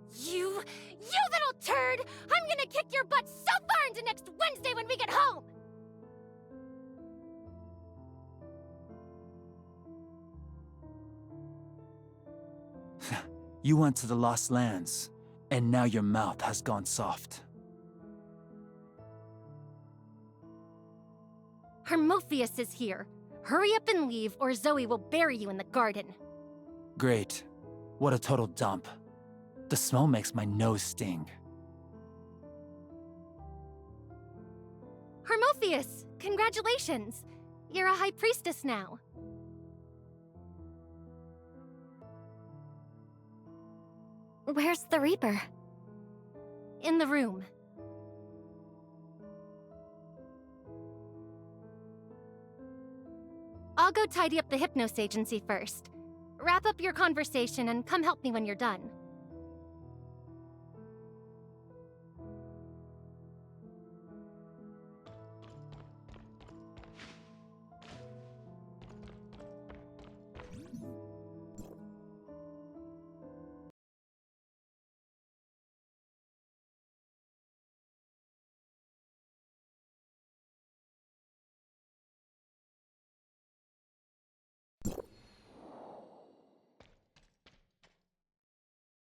You little turd! I'm gonna kick your butt so far into next Wednesday when we get home! You went to the Lost Lands, and now your mouth has gone soft. Hermophius is here. Hurry up and leave, or Zoe will bury you in the garden. Great. What a total dump. The smell makes my nose sting. Harmophius! Congratulations! You're a High Priestess now. Where's the Reaper? In the room. I'll go tidy up the Hypnos Agency first. Wrap up your conversation and come help me when you're done.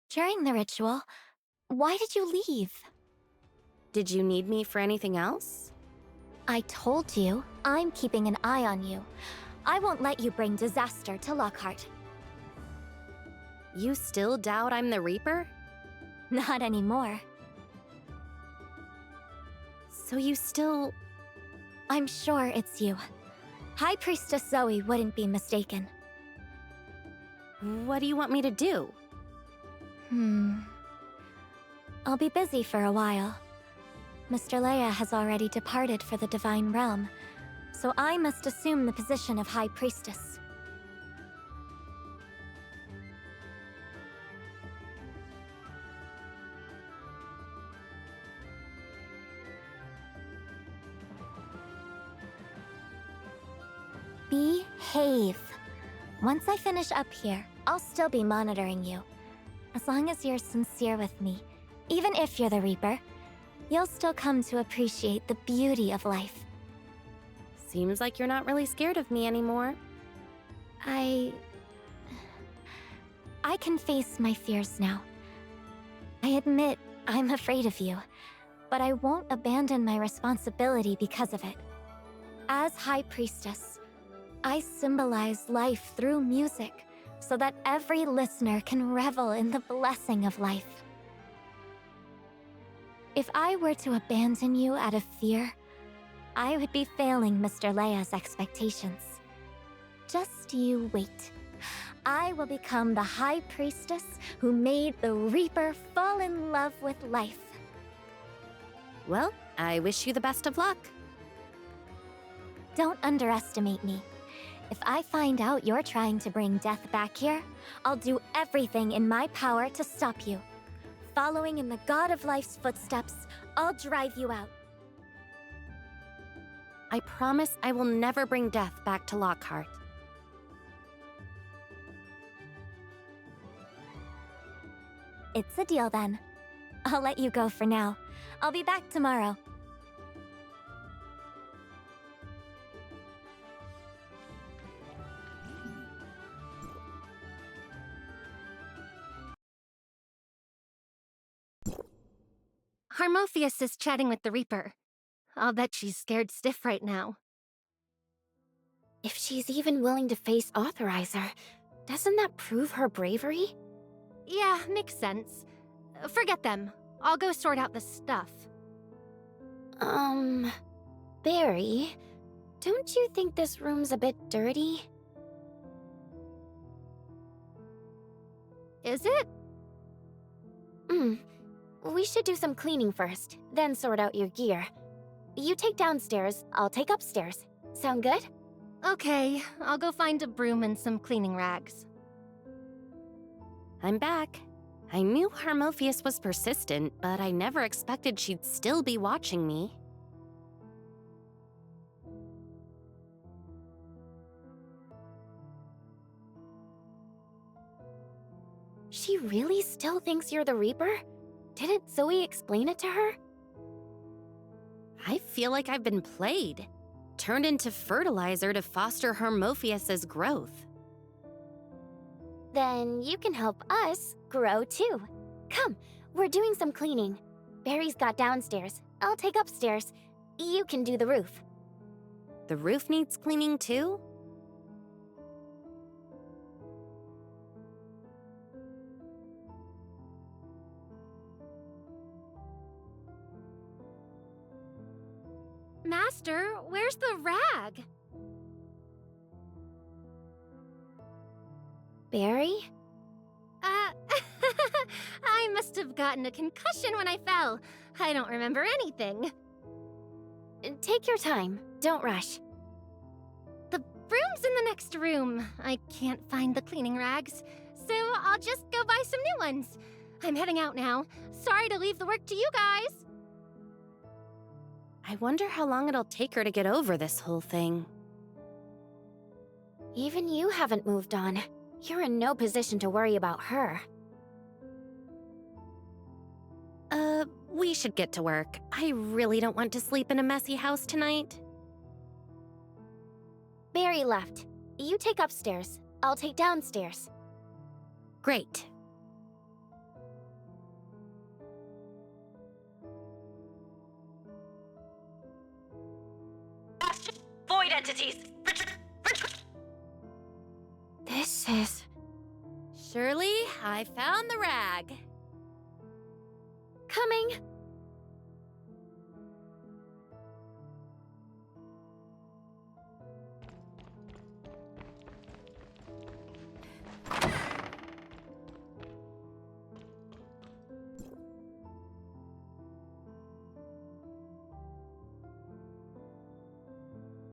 During the ritual, why did you leave? Did you need me for anything else? I told you, I'm keeping an eye on you. I won't let you bring disaster to Lockhart. You still doubt I'm the Reaper? Not anymore. So you still... I'm sure it's you. High Priestess Zoe wouldn't be mistaken. What do you want me to do? I'll be busy for a while. Mr. Leia has already departed for the Divine Realm, so I must assume the position of High Priestess. Behave. Once I finish up here, I'll still be monitoring you. As long as you're sincere with me, even if you're the Reaper, you'll still come to appreciate the beauty of life. Seems like you're not really scared of me anymore. I can face my fears now. I admit I'm afraid of you, but I won't abandon my responsibility because of it. As High Priestess, I symbolize life through music, so that every listener can revel in the blessing of life. If I were to abandon you out of fear, I would be failing Mr. Leia's expectations. Just you wait. I will become the High Priestess who made the Reaper fall in love with life. Well, I wish you the best of luck. Don't underestimate me. If I find out you're trying to bring death back here, I'll do everything in my power to stop you. Following in the God of Life's footsteps, I'll drive you out. I promise I will never bring death back to Lockhart. It's a deal then. I'll let you go for now. I'll be back tomorrow. Harmophius is chatting with the Reaper. I'll bet she's scared stiff right now. If she's even willing to face Authorizer, doesn't that prove her bravery? Yeah, makes sense. Forget them. I'll go sort out the stuff. Barry, don't you think this room's a bit dirty? Is it? We should do some cleaning first, then sort out your gear. You take downstairs, I'll take upstairs. Sound good? Okay, I'll go find a broom and some cleaning rags. I'm back. I knew Harmophius was persistent, but I never expected she'd still be watching me. She really still thinks you're the Reaper? Didn't Zoe explain it to her? I feel like I've been played. Turned into fertilizer to foster Harmophius's growth. Then you can help us grow too. Come, we're doing some cleaning. Barry's got downstairs. I'll take upstairs. You can do the roof. The roof needs cleaning too? Master? sister. Where's the rag? Barry? I must have gotten a concussion when I fell. I don't remember anything. Take your time. Don't rush. The broom's in the next room. I can't find the cleaning rags, so I'll just go buy some new ones. I'm heading out now. Sorry to leave the work to you guys. I wonder how long it'll take her to get over this whole thing. Even you haven't moved on. You're in no position to worry about her. We should get to work. I really don't want to sleep in a messy house tonight. Barry left. You take upstairs. I'll take downstairs. Great. Void entities. This is... Shirley, I found the rag. coming!